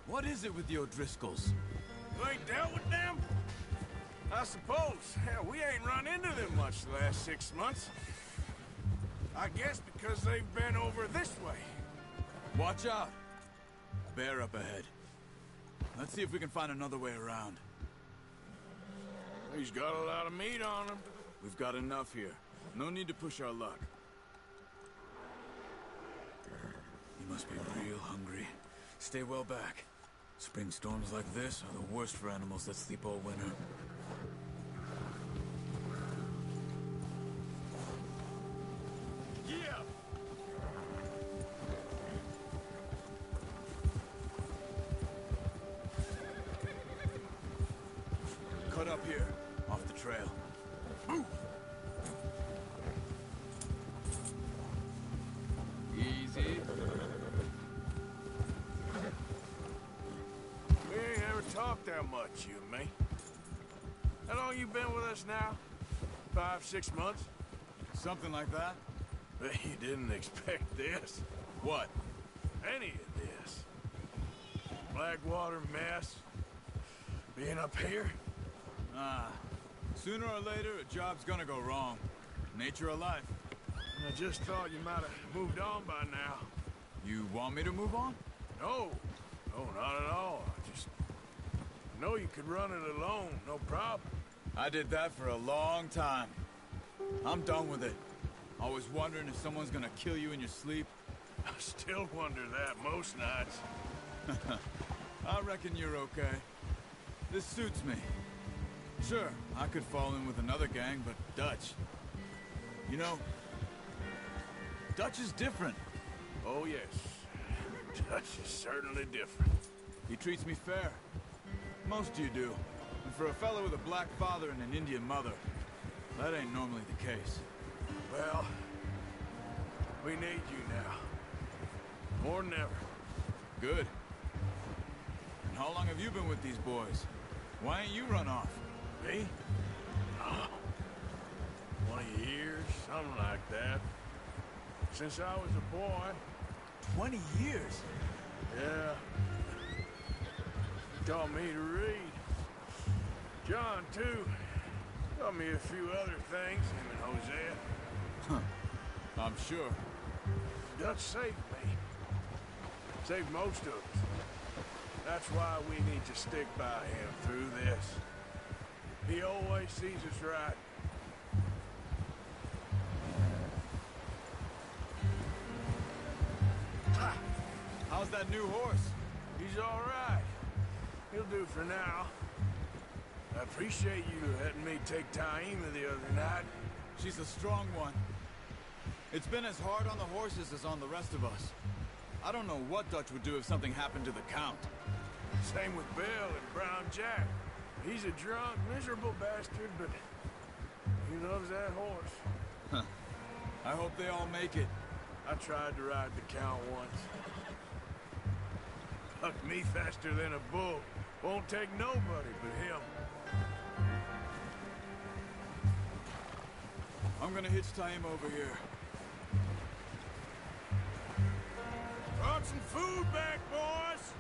What is it with the O'Driscolls? You ain't dealt with them? I suppose. Hell, we ain't run into them much the last 6 months. I guess because they've been over this way. Watch out! Bear up ahead. Let's see if we can find another way around. He's got a lot of meat on him. We've got enough here. No need to push our luck. You must be real hungry. Stay well back. Spring storms like this are the worst for animals that sleep all winter. Yeah! Cut up here, off the trail. Move! Easy. We ain't ever talked that much, you and me. How long you been with us now? 5, 6 months? Something like that. But you didn't expect this. What? Any of this. Blackwater mess. Being up here. Sooner or later, a job's gonna go wrong. Nature of life. I just thought you might have moved on by now. You want me to move on? No. No, not at all. I just know you could run it alone, no problem. I did that for a long time. I'm done with it. Always wondering if someone's gonna kill you in your sleep. I still wonder that most nights. I reckon you're okay. This suits me. Sure, I could fall in with another gang, but Dutch... You know, Dutch is different. Oh, yes. Dutch is certainly different. He treats me fair. Most of you do. And for a fellow with a black father and an Indian mother, that ain't normally the case. Well, we need you now. More than ever. Good. And how long have you been with these boys? Why ain't you run off? Me? Oh, 20 years, something like that. Since I was a boy. 20 years? Yeah. He taught me to read. John, too. Taught me a few other things, him and Hosea. Huh. I'm sure. Dutch saved me. Saved most of us. That's why we need to stick by him through this. He always sees us right. Ha! How's that new horse? He's all right. He'll do for now. I appreciate you letting me take Taima the other night. She's a strong one. It's been as hard on the horses as on the rest of us. I don't know what Dutch would do if something happened to the Count. Same with Bill and Brown Jack. He's a drunk, miserable bastard, but he loves that horse. Huh. I hope they all make it. I tried to ride the Count once. Hucked me faster than a bull. Won't take nobody but him. I'm gonna hitch tie him over here. Brought some food back, boys!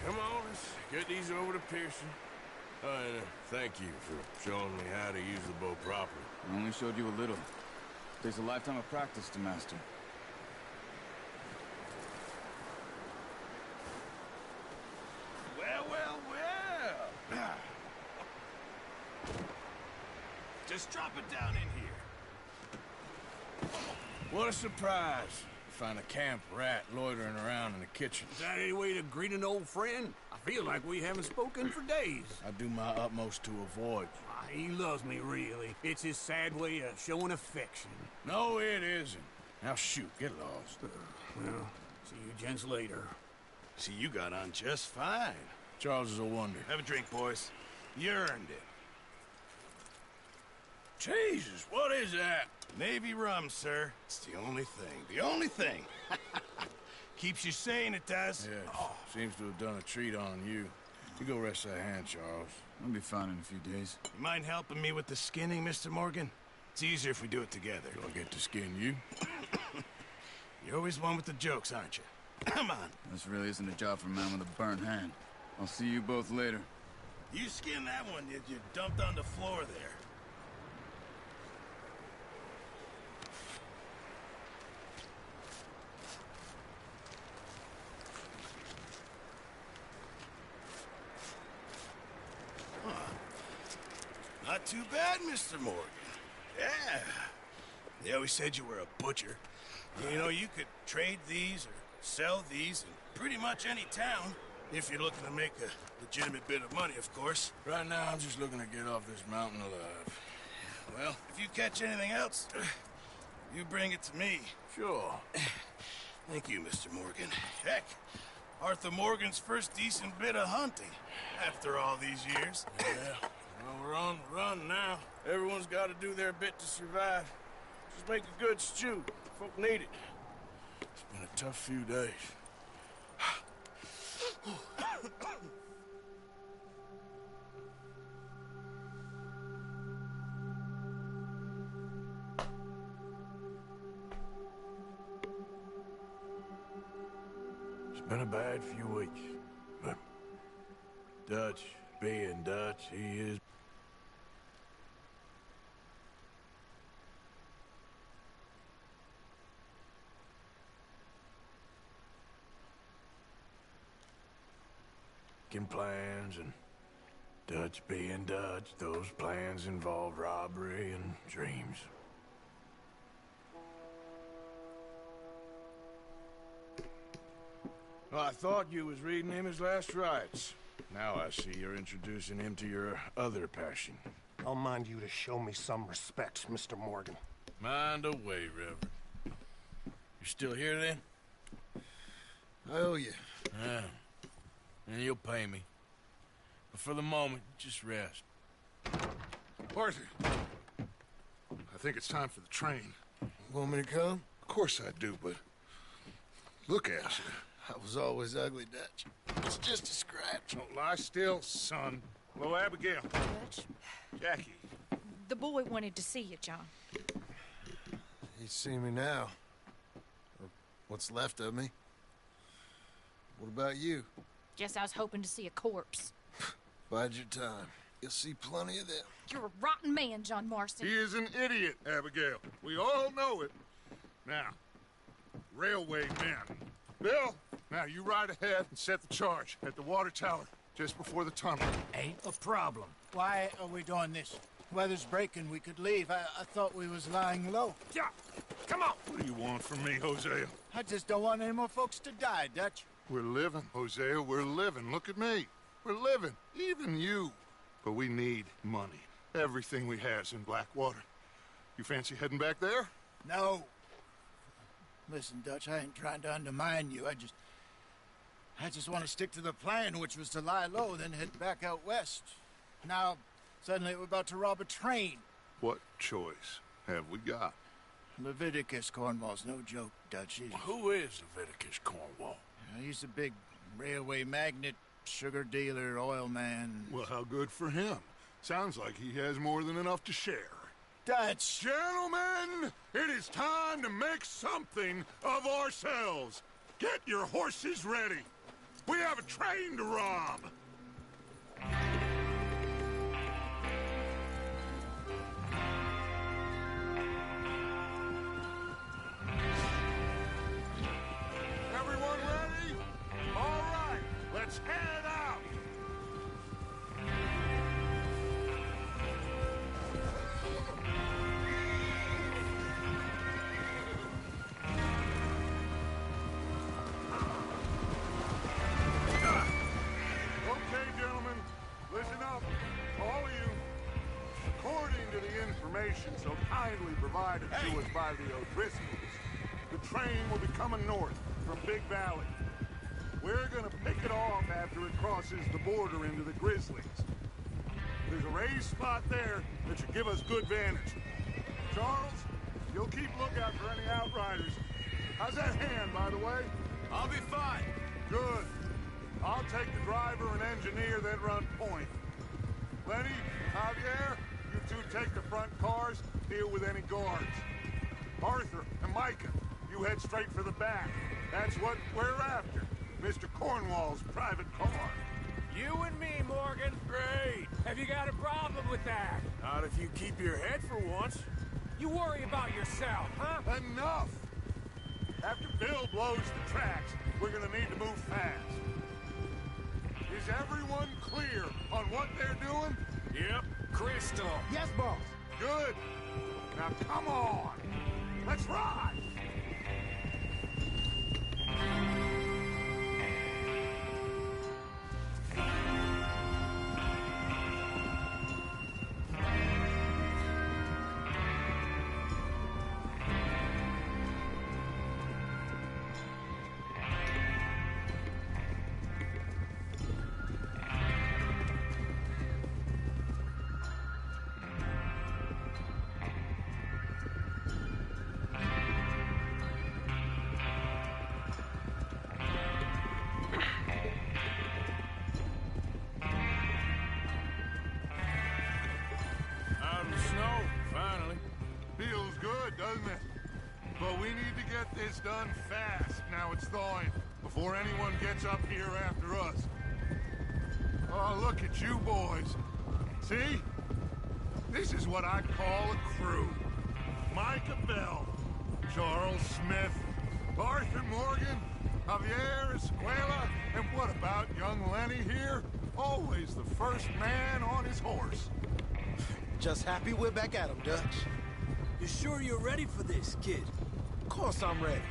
Come on, let's get these over to Pearson. And thank you for showing me how to use the bow properly. I only showed you a little. Takes a lifetime of practice to master. Well, well, well! Just drop it down in here. What a surprise. Find a camp rat loitering around in the kitchen. Is that any way to greet an old friend? I feel like we haven't spoken for days. I do my utmost to avoid you. He loves me, really. It's his sad way of showing affection. No, it isn't. Now shoot, get lost. Well, see you gents later. See, you got on just fine. Charles is a wonder. Have a drink, boys. You earned it. Jesus, what is that? Navy rum, sir. It's the only thing. The only thing. Keeps you sane, it does. Yeah, seems to have done a treat on you. You go rest that hand, Charles. I'll be fine in a few days. You mind helping me with the skinning, Mr. Morgan? It's easier if we do it together. Do I get to skin you? You're always one with the jokes, aren't you? Come on. This really isn't a job for a man with a burnt hand. I'll see you both later. You skinned that one you dumped on the floor there. Not too bad, Mr. Morgan. Yeah. They always said you were a butcher. You know, you could trade these or sell these in pretty much any town, if you're looking to make a legitimate bit of money, of course. Right now, I'm just looking to get off this mountain alive. Well, if you catch anything else, you bring it to me. Sure. Thank you, Mr. Morgan. Heck, Arthur Morgan's first decent bit of hunting after all these years. Yeah. Well, we're on the run now. Everyone's got to do their bit to survive. Just make a good stew. Folk need it. It's been a tough few days. It's been a bad few weeks, but Dutch being Dutch, he is. Plans, and Dutch being Dutch, those plans involve robbery and dreams. Well, I thought you was reading him his last rites. Now I see you're introducing him to your other passion. I'll mind you to show me some respect, Mr. Morgan. Mind away, Reverend. You still here, then? I owe you. Yeah. And you'll pay me. But for the moment, just rest. Arthur, I think it's time for the train. Want me to come? Of course I do, but look at you. I was always ugly, Dutch. It's just a scratch. Don't lie still, son. Hello, Abigail. Dutch, Jackie. the boy wanted to see you, John. He'd see me now. Or what's left of me. What about you? Guess I was hoping to see a corpse. Bide your time. You'll see plenty of them. You're a rotten man, John Marston. He is an idiot, Abigail. We all know it. Now, railway men. Bill, now you ride ahead and set the charge at the water tower just before the tunnel. Ain't a problem. Why are we doing this? Weather's breaking. We could leave. I thought we was lying low. Yeah, come on. What do you want from me, Hosea? I just don't want any more folks to die, Dutch. We're living, Hosea. We're living. Look at me. We're living. Even you. But we need money. Everything we has in Blackwater. You fancy heading back there? No. Listen, Dutch, I ain't trying to undermine you. I just want to stick to the plan, which was to lie low, then head back out west. Now, suddenly we're about to rob a train. What choice have we got? Leviticus Cornwall's no joke, Dutch. Who is Leviticus Cornwall? He's a big railway magnate, sugar dealer, oil man. Well, how good for him. Sounds like he has more than enough to share. Dutch! Gentlemen, it is time to make something of ourselves. Get your horses ready. We have a train to rob. Everyone ready? All right, let's head out. Okay, gentlemen, listen up, all of you. According to the information so kindly provided to us by the O'Driscolls, the train will be coming north from Big Valley. We're gonna pick it off after it crosses the border into the Grizzlies. There's a raised spot there that should give us good vantage. Charles, you'll keep lookout for any outriders. How's that hand, by the way? I'll be fine. Good. I'll take the driver and engineer, then run point. Lenny, Javier, you two take the front cars, deal with any guards. Arthur and Micah, you head straight for the back. That's what we're after. Mr. Cornwall's private car. You and me, Morgan. Great. Have you got a problem with that? Not if you keep your head for once. You worry about yourself, huh? Enough! After Bill blows the tracks, we're gonna need to move fast. Is everyone clear on what they're doing? Yep. Crystal. Yes, boss. Good. Now come on. Let's ride. Out in the snow, finally. Feels good, doesn't it? But we need to get this done fast. Now it's thawing, before anyone gets up here after us. Oh, look at you boys. See? This is what I call a crew. Micah Bell, Charles Smith, Arthur Morgan, Javier Escuela, and what about young Lenny here? Always the first man on his horse. Just happy we're back at 'em, Dutch. You sure you're ready for this, kid? Of course I'm ready.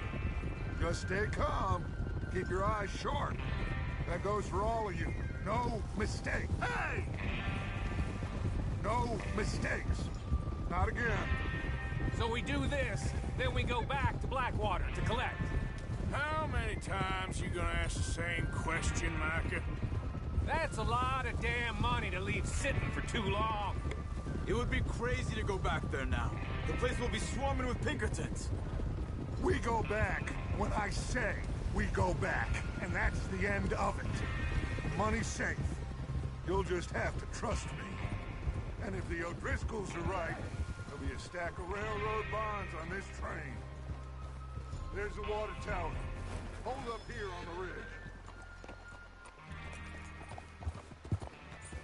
Just stay calm. Keep your eyes sharp. That goes for all of you. No mistake. Hey! No mistakes. Not again. So we do this, then we go back to Blackwater to collect. How many times you gonna ask the same question, Micah? That's a lot of damn money to leave sitting for too long. It would be crazy to go back there now. The place will be swarming with Pinkertons. We go back when I say we go back, and that's the end of it. Money's safe. You'll just have to trust me. And if the O'Driscolls are right, there'll be a stack of railroad bonds on this train. There's the water tower. Hold up here on the ridge.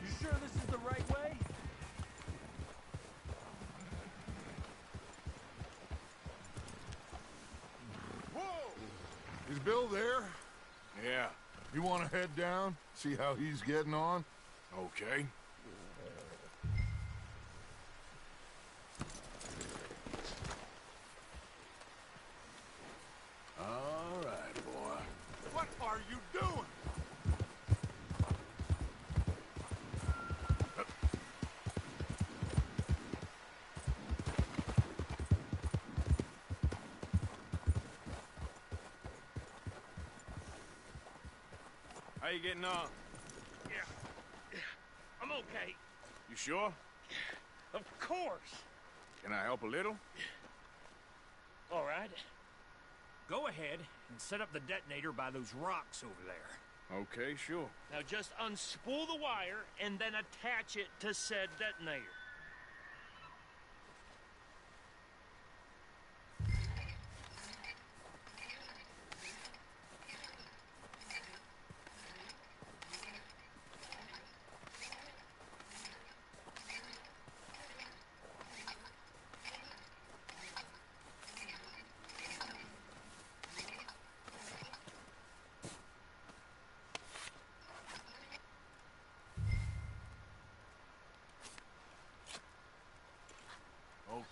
You sure this is the right way? Whoa! Is Bill there? Yeah. You want to head down? See how he's getting on? Okay. How you getting on? Yeah, I'm okay. You sure? Of course. Can I help a little? All right. Go ahead and set up the detonator by those rocks over there. Okay, sure. Now just unspool the wire and then attach it to said detonator.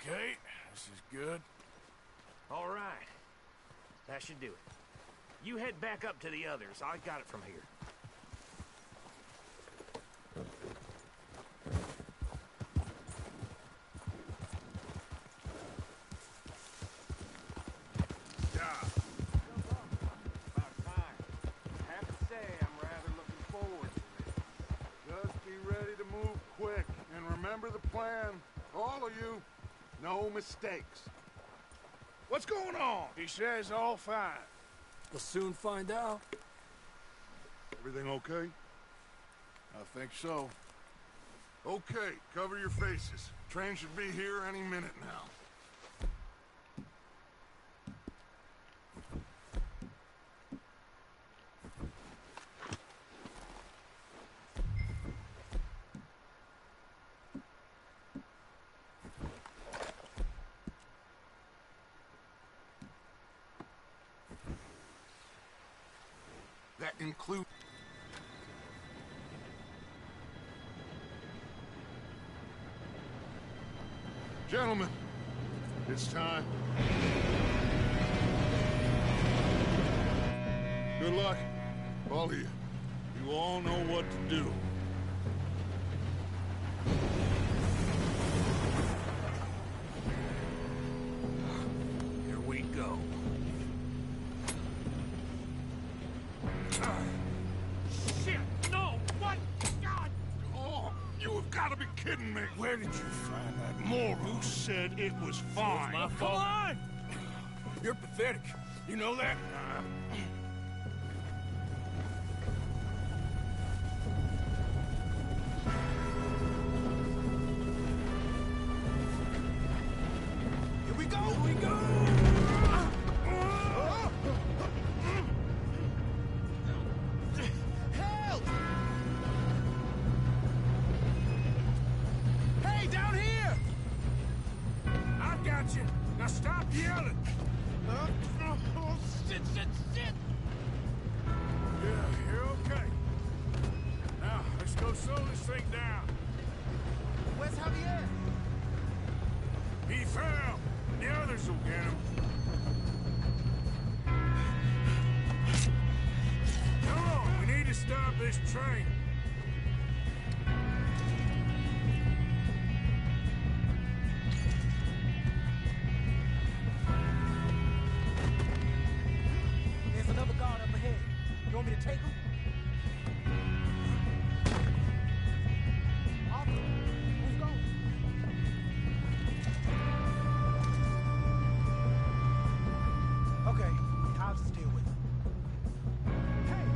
Okay, this is good. All right. That should do it. You head back up to the others. I got it from here. Yeah. About time. I have to say, I'm rather looking forward to this. Just be ready to move quick, and remember the plan. All of you, no mistakes. What's going on? He says all fine. We'll soon find out. Everything okay? I think so. Okay, cover your faces. Train should be here any minute now. That includes... Gentlemen, it's time. Good luck, all of you. You all know what to do. Here we go. Shit! No! What? God! Oh, you have got to be kidding me. Where did you find that moron? Who said it was fine? my Come fault. on! You're pathetic. You know that? Here we go! Here we go! Help! Hey, down here! I've got you. Now stop yelling. Oh, shit, shit, shit! Yeah, you're okay. Now, let's go slow this thing down. Where's Javier? He fell. The others will get him. Come on, we need to stop this train. There's another guard up ahead. You want me to take him? Arthur, let's go. Okay, I'll just deal with it. Hey!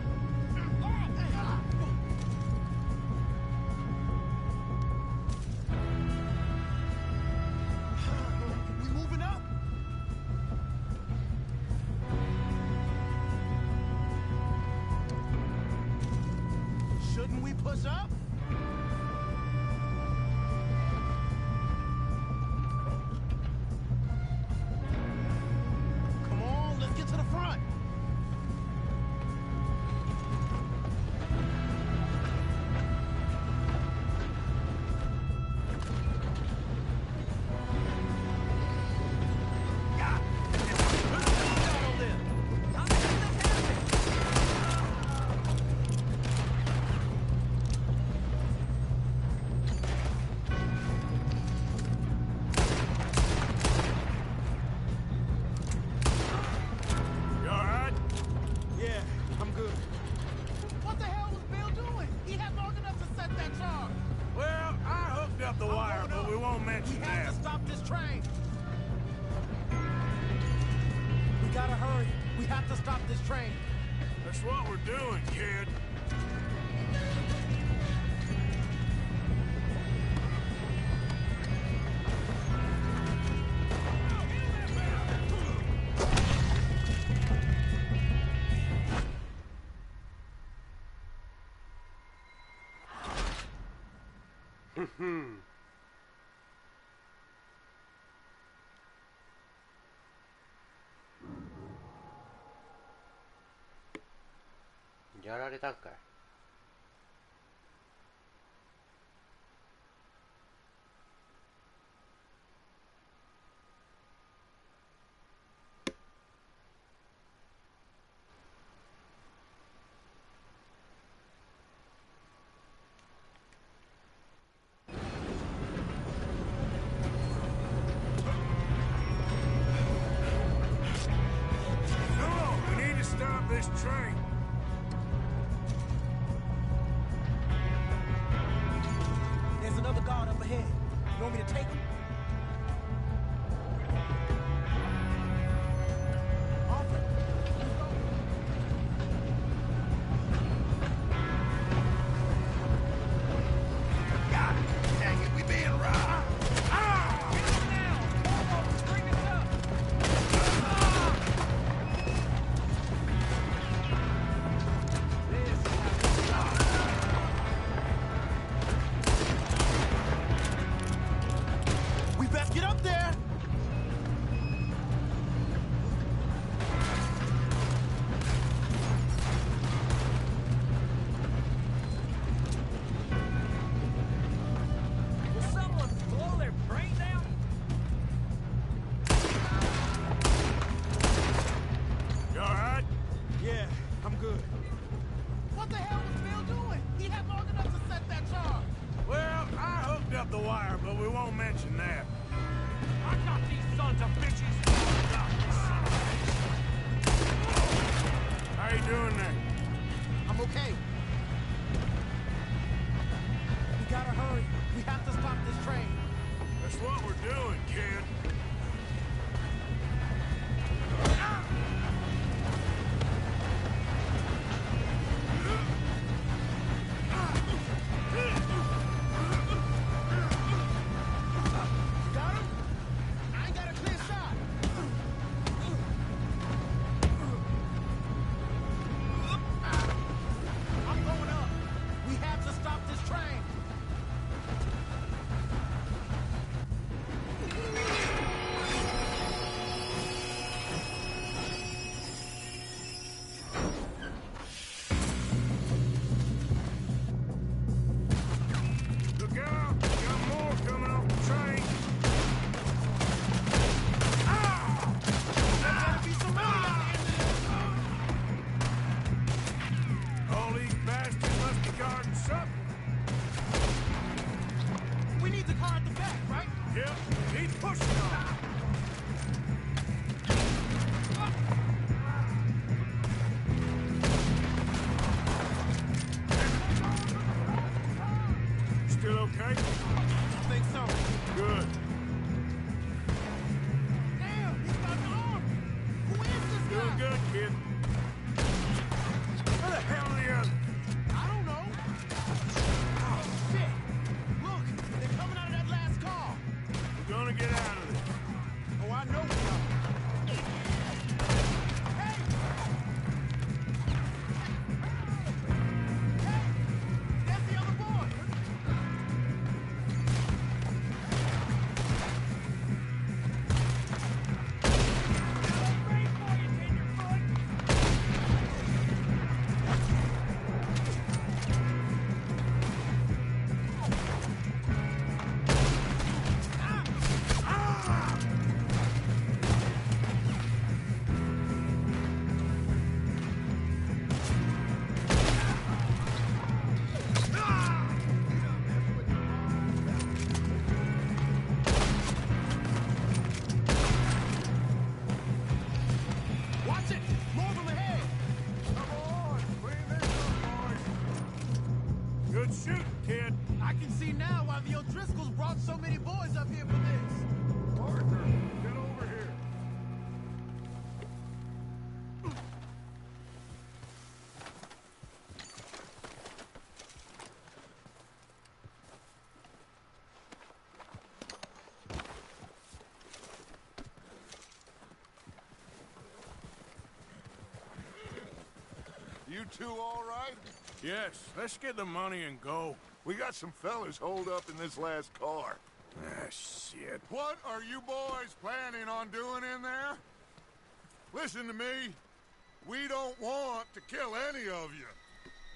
train! We gotta hurry. We have to stop this train. That's what we're doing, kid.やられたんかい。This train. There's another guard up ahead. You want me to take him? You two all right? Yes, let's get the money and go. We got some fellas holed up in this last car. Ah, shit. What are you boys planning on doing in there? Listen to me. We don't want to kill any of you.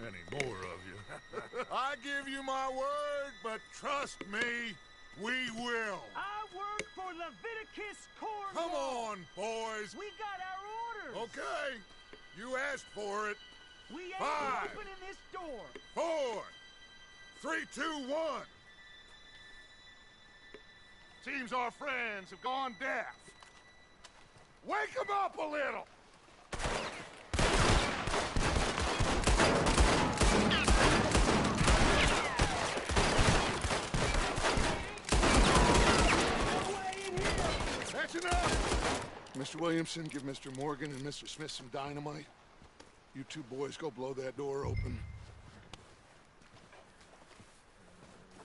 Any more of you? I give you my word, but trust me, we will. I work for Leviticus Corps. Come on, boys. We got our orders. Okay. You asked for it. We ain't 5, opening this door. 4, 3, 2, 1. Seems our friends have gone deaf. Wake them up a little. That's enough! Mr. Williamson, give Mr. Morgan and Mr. Smith some dynamite. You two boys go blow that door open.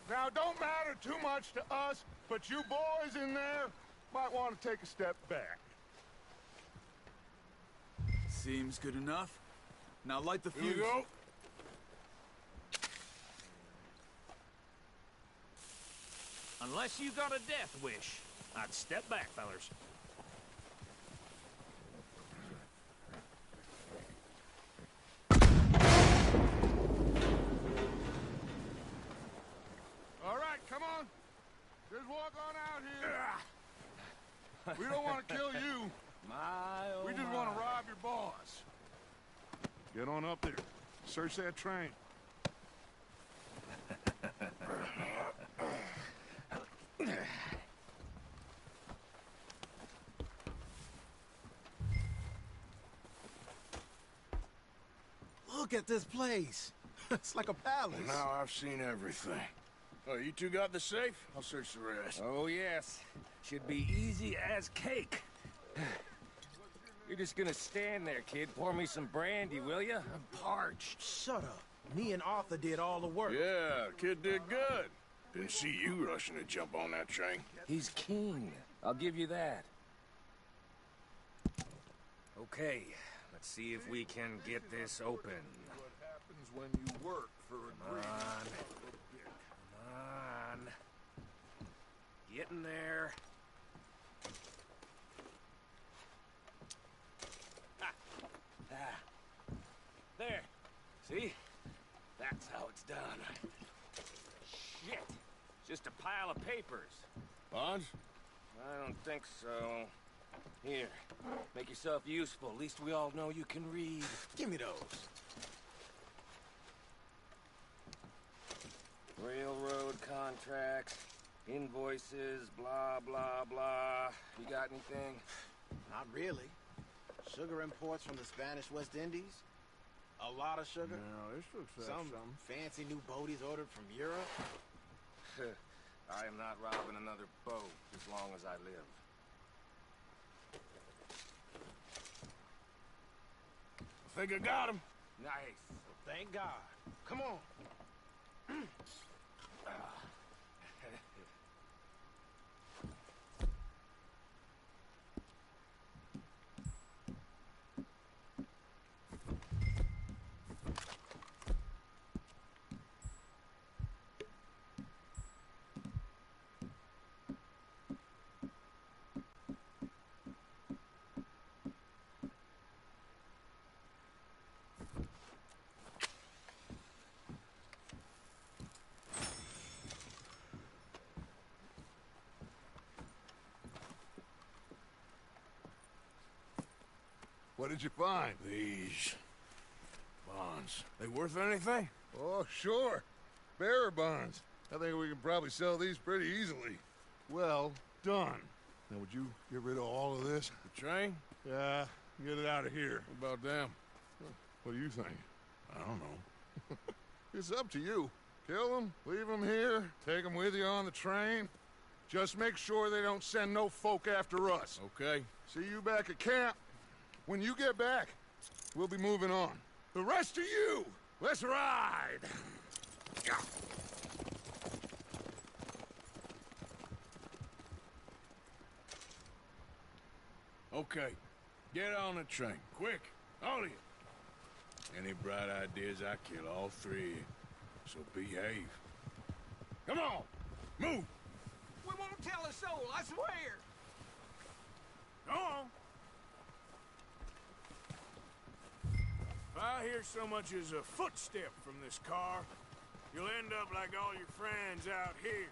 Now, don't matter too much to us, but you boys in there might want to take a step back. Seems good enough. Now light the fuse. Here we go. Unless you got a death wish, I'd step back, fellers. All right, come on. Just walk on out here. We don't want to kill you. We just want to rob your boss. Get on up there. Search that train. Look at this place. It's like a palace. Well, now I've seen everything. Oh, you two got the safe? I'll search the rest. Oh, yes. Should be easy as cake. You're just gonna stand there, kid. Pour me some brandy, will ya? I'm parched. Shut up. Me and Arthur did all the work. Yeah, kid did good. Didn't see you rushing to jump on that train. He's keen. I'll give you that. Okay, let's see if we can get this open. What happens when you work for a great... Come on. Get in there. There. See? That's how it's done. Shit. Just a pile of papers. Bonds? I don't think so. Here. Make yourself useful. At least we all know you can read. Give me those. Railroad contracts, invoices, blah, blah, blah. You got anything? Not really. Sugar imports from the Spanish West Indies. A lot of sugar. No, this looks like Some something. fancy new boaties ordered from Europe. I am not robbing another boat as long as I live. I think I got him. Nice. Thank God. Come on. What did you find? These bonds. They worth anything? Oh, sure. Bearer bonds. I think we can probably sell these pretty easily. Well done. Now, would you get rid of all of this? The train? Yeah, get it out of here. What about them? What do you think? I don't know. It's up to you. Kill them, leave them here, take them with you on the train. Just make sure they don't send no folk after us. Okay. See you back at camp. When you get back, we'll be moving on. The rest of you, let's ride! Okay. Get on the train. Quick. All of you. Any bright ideas, I kill all three. So behave. Come on! Move! We won't tell a soul, I swear! Go on! If I hear so much as a footstep from this car, you'll end up like all your friends out here.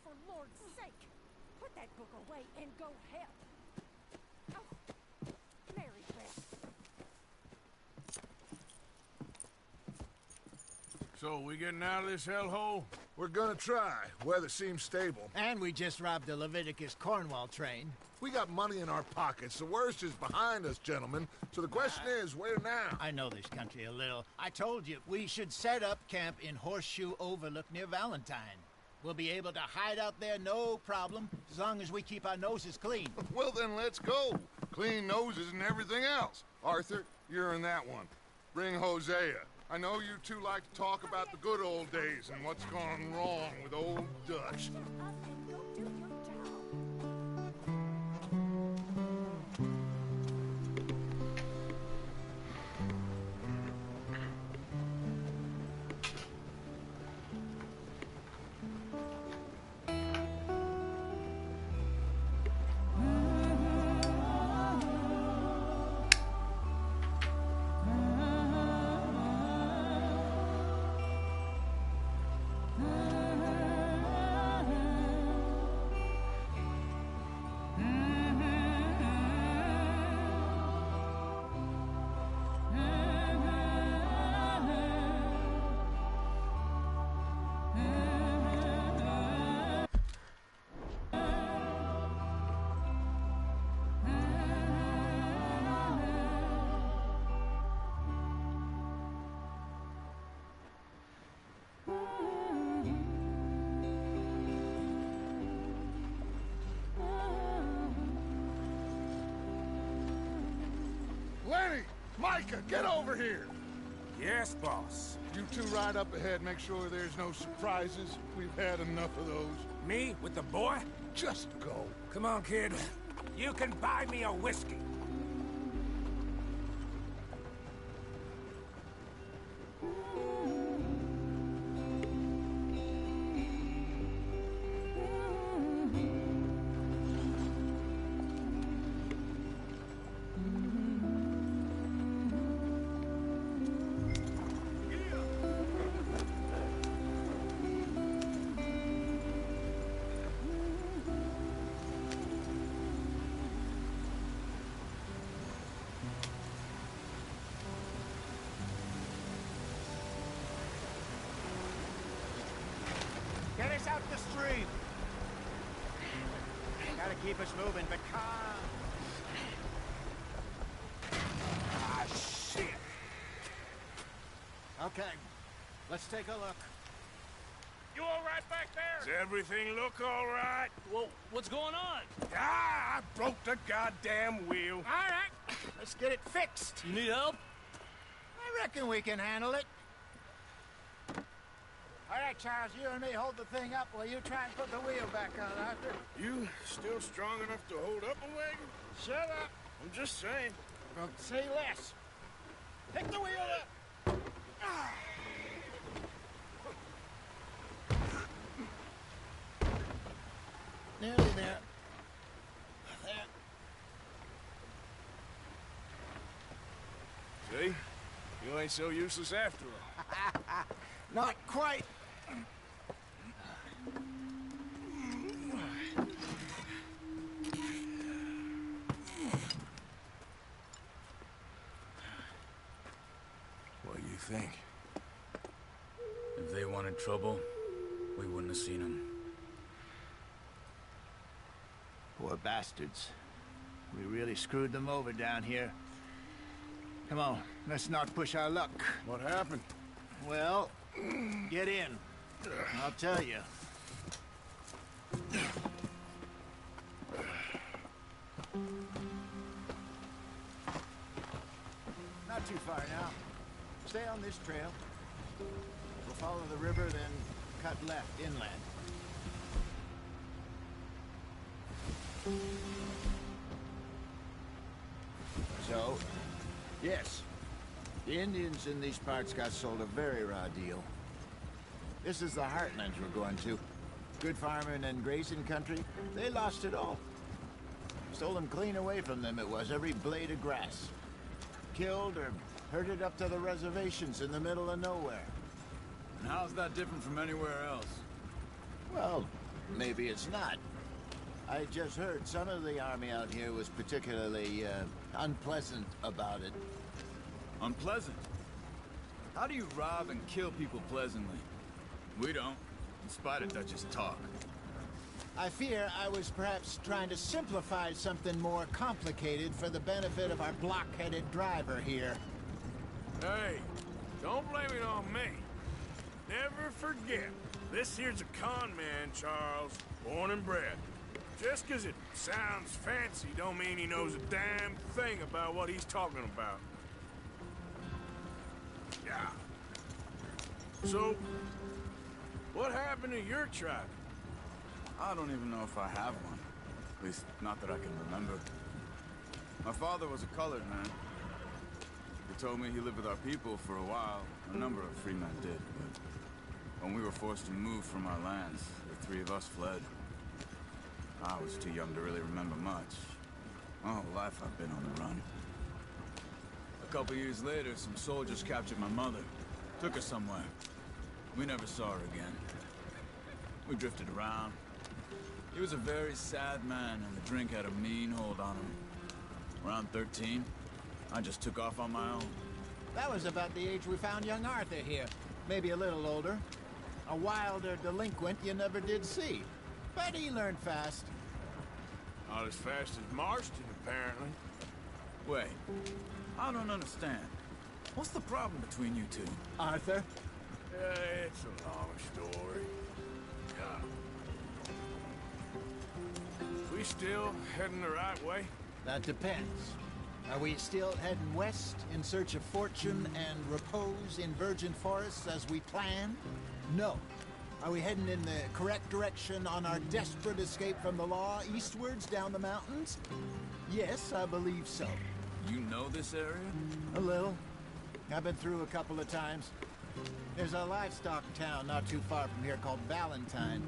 For Lord's sake, put that book away and go help. Oh, Mary Beth. So, we getting out of this hellhole? We're gonna try. Weather seems stable. And we just robbed the Leviticus Cornwall train. We got money in our pockets. The worst is behind us, gentlemen. So the question is, where now? I know this country a little. I told you, we should set up camp in Horseshoe Overlook near Valentine. We'll be able to hide out there, no problem, as long as we keep our noses clean. Well, then let's go. Clean noses and everything else. Arthur, you're in that one. Bring Hosea. I know you two like to talk about the good old days and what's gone wrong with old Dutch. Lenny! Micah, get over here! Yes, boss. You two ride up ahead, make sure there's no surprises. We've had enough of those. Me? With the boy? Just go. Come on, kid. You can buy me a whiskey. Get us out the stream. Gotta keep us moving, but calm. Ah, shit. Okay, let's take a look. You all right back there? Does everything look all right? Well, what's going on? Ah, I broke the goddamn wheel. All right, let's get it fixed. You need help? I reckon we can handle it. All right, Charles, you and me hold the thing up while you try and put the wheel back on, Arthur. You still strong enough to hold up a wagon? Shut up. I'm just saying. Well, say less. Pick the wheel up. Ah. You ain't so useless after all. Not quite. What do you think? If they wanted trouble, we wouldn't have seen them. Poor bastards. We really screwed them over down here. Come on, let's not push our luck. What happened? Well, get in. I'll tell you. Not too far now. Stay on this trail. We'll follow the river, then cut left inland. So, yes, the Indians in these parts got sold a very raw deal. This is the heartlands we're going to. Good farming and grazing country, they lost it all. Stolen clean away from them it was, every blade of grass. Killed or herded up to the reservations in the middle of nowhere. And how's that different from anywhere else? Well, maybe it's not. I just heard some of the army out here was particularly, unpleasant about it. Unpleasant? How do you rob and kill people pleasantly? We don't, in spite of Dutch's talk. I fear I was perhaps trying to simplify something more complicated for the benefit of our block-headed driver here. Hey, don't blame it on me. Never forget, this here's a con man, Charles, born and bred. Just 'cause it sounds fancy don't mean he knows a damn thing about what he's talking about. Yeah. So, what happened to your tribe? I don't even know if I have one. At least, not that I can remember. My father was a colored man. He told me he lived with our people for a while. A number of free men did, but when we were forced to move from our lands, the three of us fled. I was too young to really remember much. My whole life I've been on the run. A couple years later, some soldiers captured my mother. Took her somewhere. We never saw her again. We drifted around. He was a very sad man, and the drink had a mean hold on him. Around 13, I just took off on my own. That was about the age we found young Arthur here. Maybe a little older. A wilder delinquent you never did see. But he learned fast. Not as fast as Marston, apparently. Wait, I don't understand. What's the problem between you two? Arthur? It's a long story. We still heading the right way? That depends. Are we still heading west in search of fortune and repose in virgin forests as we planned? No. Are we heading in the correct direction on our desperate escape from the law eastwards down the mountains? Yes, I believe so. You know this area? A little. I've been through a couple of times. There's a livestock town not too far from here called Valentine.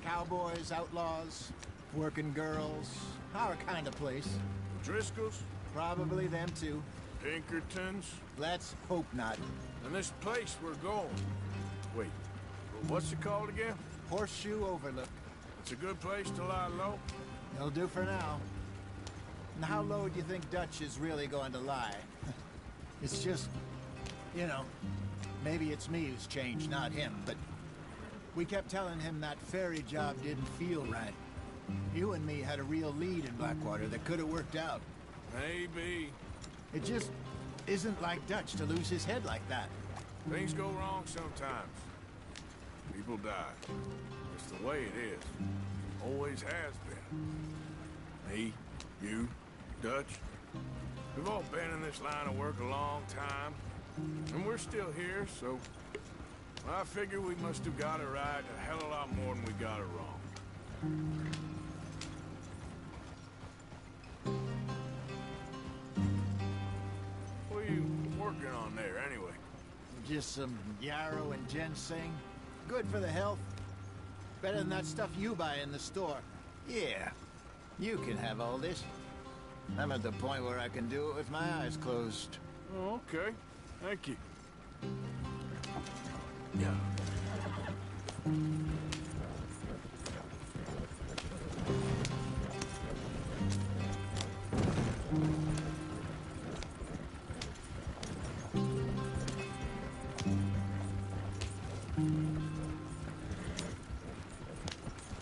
Cowboys, outlaws, working girls, our kind of place. Driscoll's? Probably them too. Pinkertons? Let's hope not. And this place we're going. Wait, what's it called again? Horseshoe Overlook. It's a good place to lie low? It'll do for now. And how low do you think Dutch is really going to lie? It's just, you know, maybe it's me who's changed, not him, but we kept telling him that ferry job didn't feel right. You and me had a real lead in Blackwater that could have worked out. Maybe. It just isn't like Dutch to lose his head like that. Things go wrong sometimes. People die. It's the way it is. Always has been. Me, you, Dutch. We've all been in this line of work a long time. And we're still here, so I figure we must have got it right a hell of a lot more than we got it wrong. What are you working on there, anyway? Just some yarrow and ginseng. Good for the health. Better than that stuff you buy in the store. Yeah, you can have all this. I'm at the point where I can do it with my eyes closed. Oh, okay. Thank you. Yeah.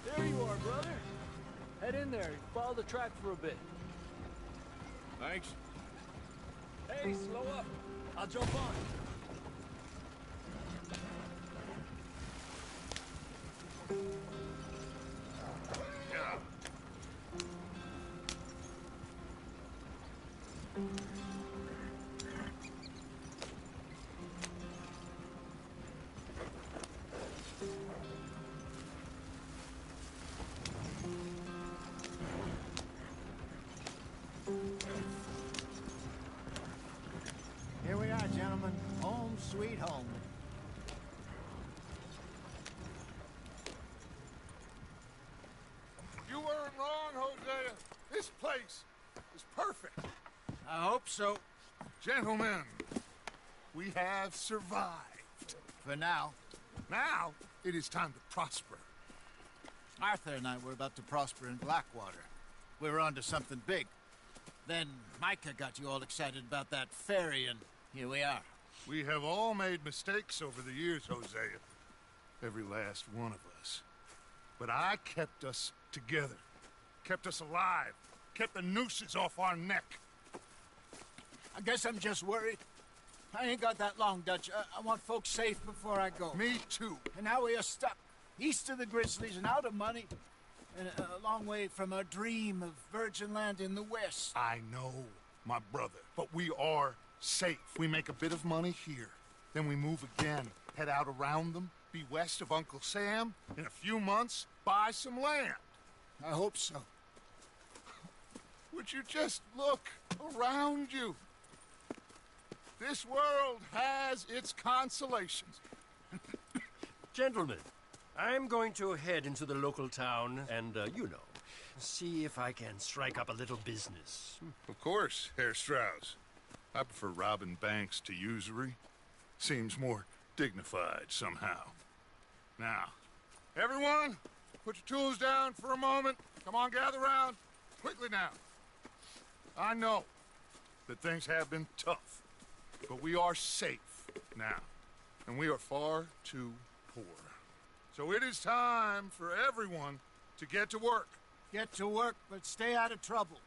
There you are, brother. Head in there. Follow the track for a bit. Thanks. Hey, slow up. I'll jump on. Here we are, gentlemen. Home sweet home. You weren't wrong, Hosea. This place is perfect. I hope so. Gentlemen, we have survived. For now. Now, it is time to prosper. Arthur and I were about to prosper in Blackwater. We were onto something big. Then Micah got you all excited about that ferry, and here we are. We have all made mistakes over the years, Hosea. Every last one of us. But I kept us together. Kept us alive. Kept the nooses off our neck. I guess I'm just worried. I ain't got that long, Dutch. I want folks safe before I go. Me too. And now we are stuck east of the Grizzlies and out of money. And a long way from our dream of virgin land in the west. I know, my brother. But we are safe. We make a bit of money here. Then we move again. Head out around them. Be west of Uncle Sam. In a few months, buy some land. I hope so. Would you just look around you? This world has its consolations. Gentlemen, I'm going to head into the local town and, see if I can strike up a little business. Of course, Herr Strauss. I prefer robbing banks to usury. Seems more dignified somehow. Now, everyone, put your tools down for a moment. Come on, gather round. Quickly now. I know that things have been tough, but we are safe now, and we are far too poor. So it is time for everyone to get to work. Get to work, but stay out of trouble.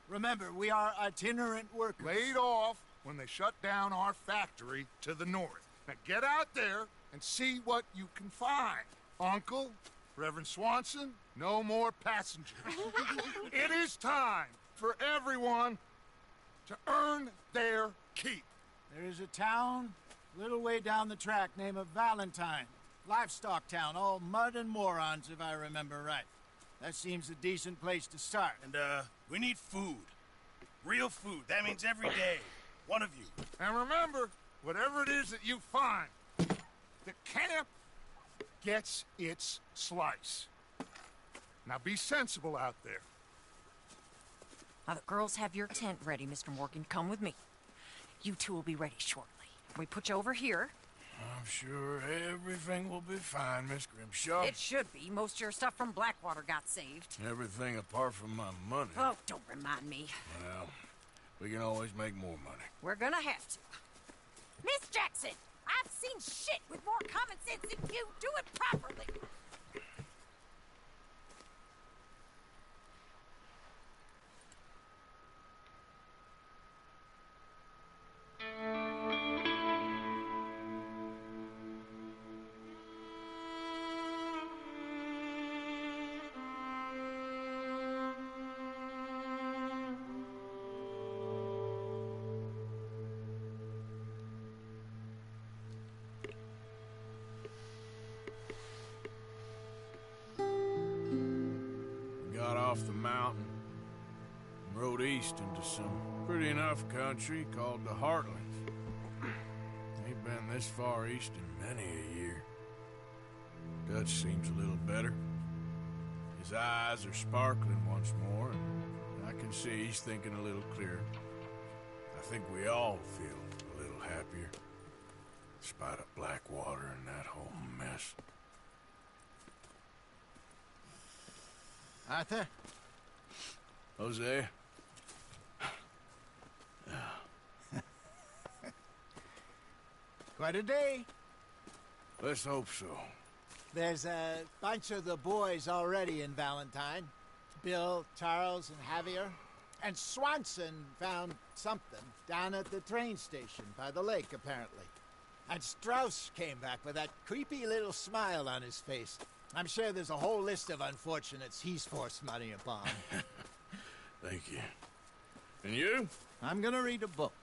Remember, we are itinerant workers. Laid off when they shut down our factory to the north. Now get out there and see what you can find. Uncle, Reverend Swanson, no more passengers. It is time for everyone to earn their keep. There is a town a little way down the track named Valentine. Livestock town, all mud and morons, if I remember right. That seems a decent place to start. And, we need food. Real food. That means every day. One of you. And remember, whatever it is that you find, the camp gets its slice. Now be sensible out there. Now the girls have your tent ready, Mr. Morgan. Come with me. You two will be ready shortly. We put you over here. I'm sure everything will be fine, Miss Grimshaw. It should be. Most of your stuff from Blackwater got saved. Everything apart from my money. Oh, don't remind me. Well, we can always make more money. We're gonna have to. Miss Jackson, I've seen shit with more common sense than you. Do it properly. Off the mountain and rode east into some pretty enough country called the Heartlands. Ain't been this far east in many a year. Dutch seems a little better. His eyes are sparkling once more, and I can see he's thinking a little clearer. I think we all feel a little happier. Despite of Blackwater and that whole mess. Arthur? Jose? Quite a day. Let's hope so. There's a bunch of the boys already in Valentine. Bill, Charles, and Javier. And Swanson found something down at the train station by the lake, apparently. And Strauss came back with that creepy little smile on his face. I'm sure there's a whole list of unfortunates he's forced money upon. Thank you. And you? I'm gonna read a book.